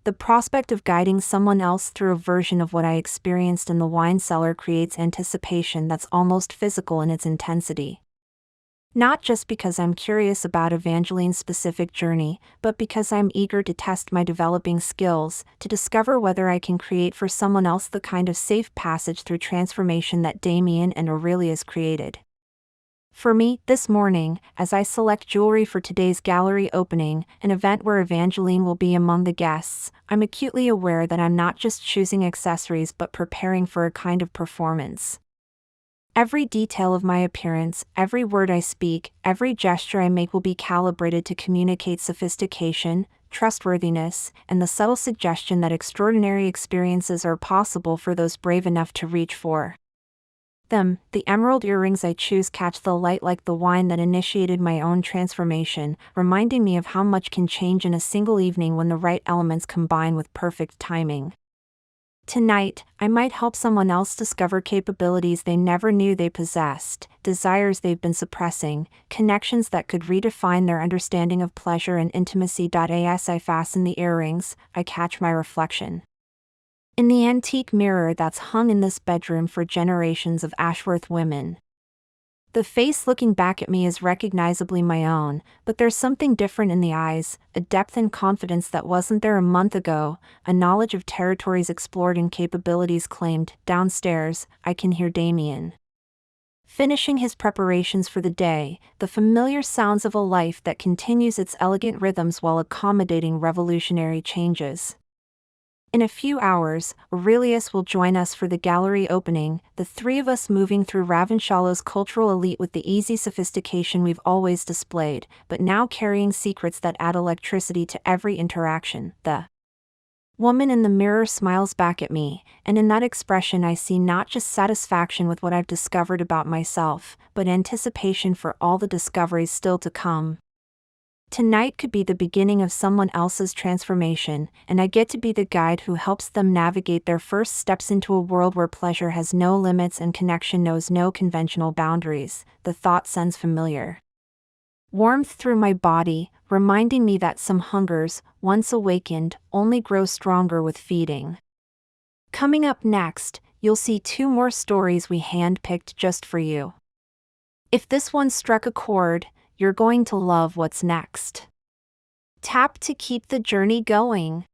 The prospect of guiding someone else through a version of what I experienced in the wine cellar creates anticipation that's almost physical in its intensity. Not just because I'm curious about Evangeline's specific journey, but because I'm eager to test my developing skills, to discover whether I can create for someone else the kind of safe passage through transformation that Damien and Aurelius created. For me, this morning, as I select jewelry for today's gallery opening, an event where Evangeline will be among the guests, I'm acutely aware that I'm not just choosing accessories but preparing for a kind of performance. Every detail of my appearance, every word I speak, every gesture I make will be calibrated to communicate sophistication, trustworthiness, and the subtle suggestion that extraordinary experiences are possible for those brave enough to reach for them. The emerald earrings I choose catch the light like the wine that initiated my own transformation, reminding me of how much can change in a single evening when the right elements combine with perfect timing. Tonight, I might help someone else discover capabilities they never knew they possessed, desires they've been suppressing, connections that could redefine their understanding of pleasure and intimacy. As I fasten the earrings, I catch my reflection in the antique mirror that's hung in this bedroom for generations of Ashworth women. The face looking back at me is recognizably my own, but there's something different in the eyes, a depth and confidence that wasn't there a month ago, a knowledge of territories explored and capabilities claimed. Downstairs, I can hear Damien finishing his preparations for the day, the familiar sounds of a life that continues its elegant rhythms while accommodating revolutionary changes. In a few hours, Aurelius will join us for the gallery opening, the three of us moving through Ravensshallow's cultural elite with the easy sophistication we've always displayed, but now carrying secrets that add electricity to every interaction. The woman in the mirror smiles back at me, and in that expression I see not just satisfaction with what I've discovered about myself, but anticipation for all the discoveries still to come. Tonight could be the beginning of someone else's transformation, and I get to be the guide who helps them navigate their first steps into a world where pleasure has no limits and connection knows no conventional boundaries. The thought sends familiar warmth through my body, reminding me that some hungers, once awakened, only grow stronger with feeding. Coming up next, you'll see 2 more stories we handpicked just for you. If this one struck a chord, you're going to love what's next. Tap to keep the journey going.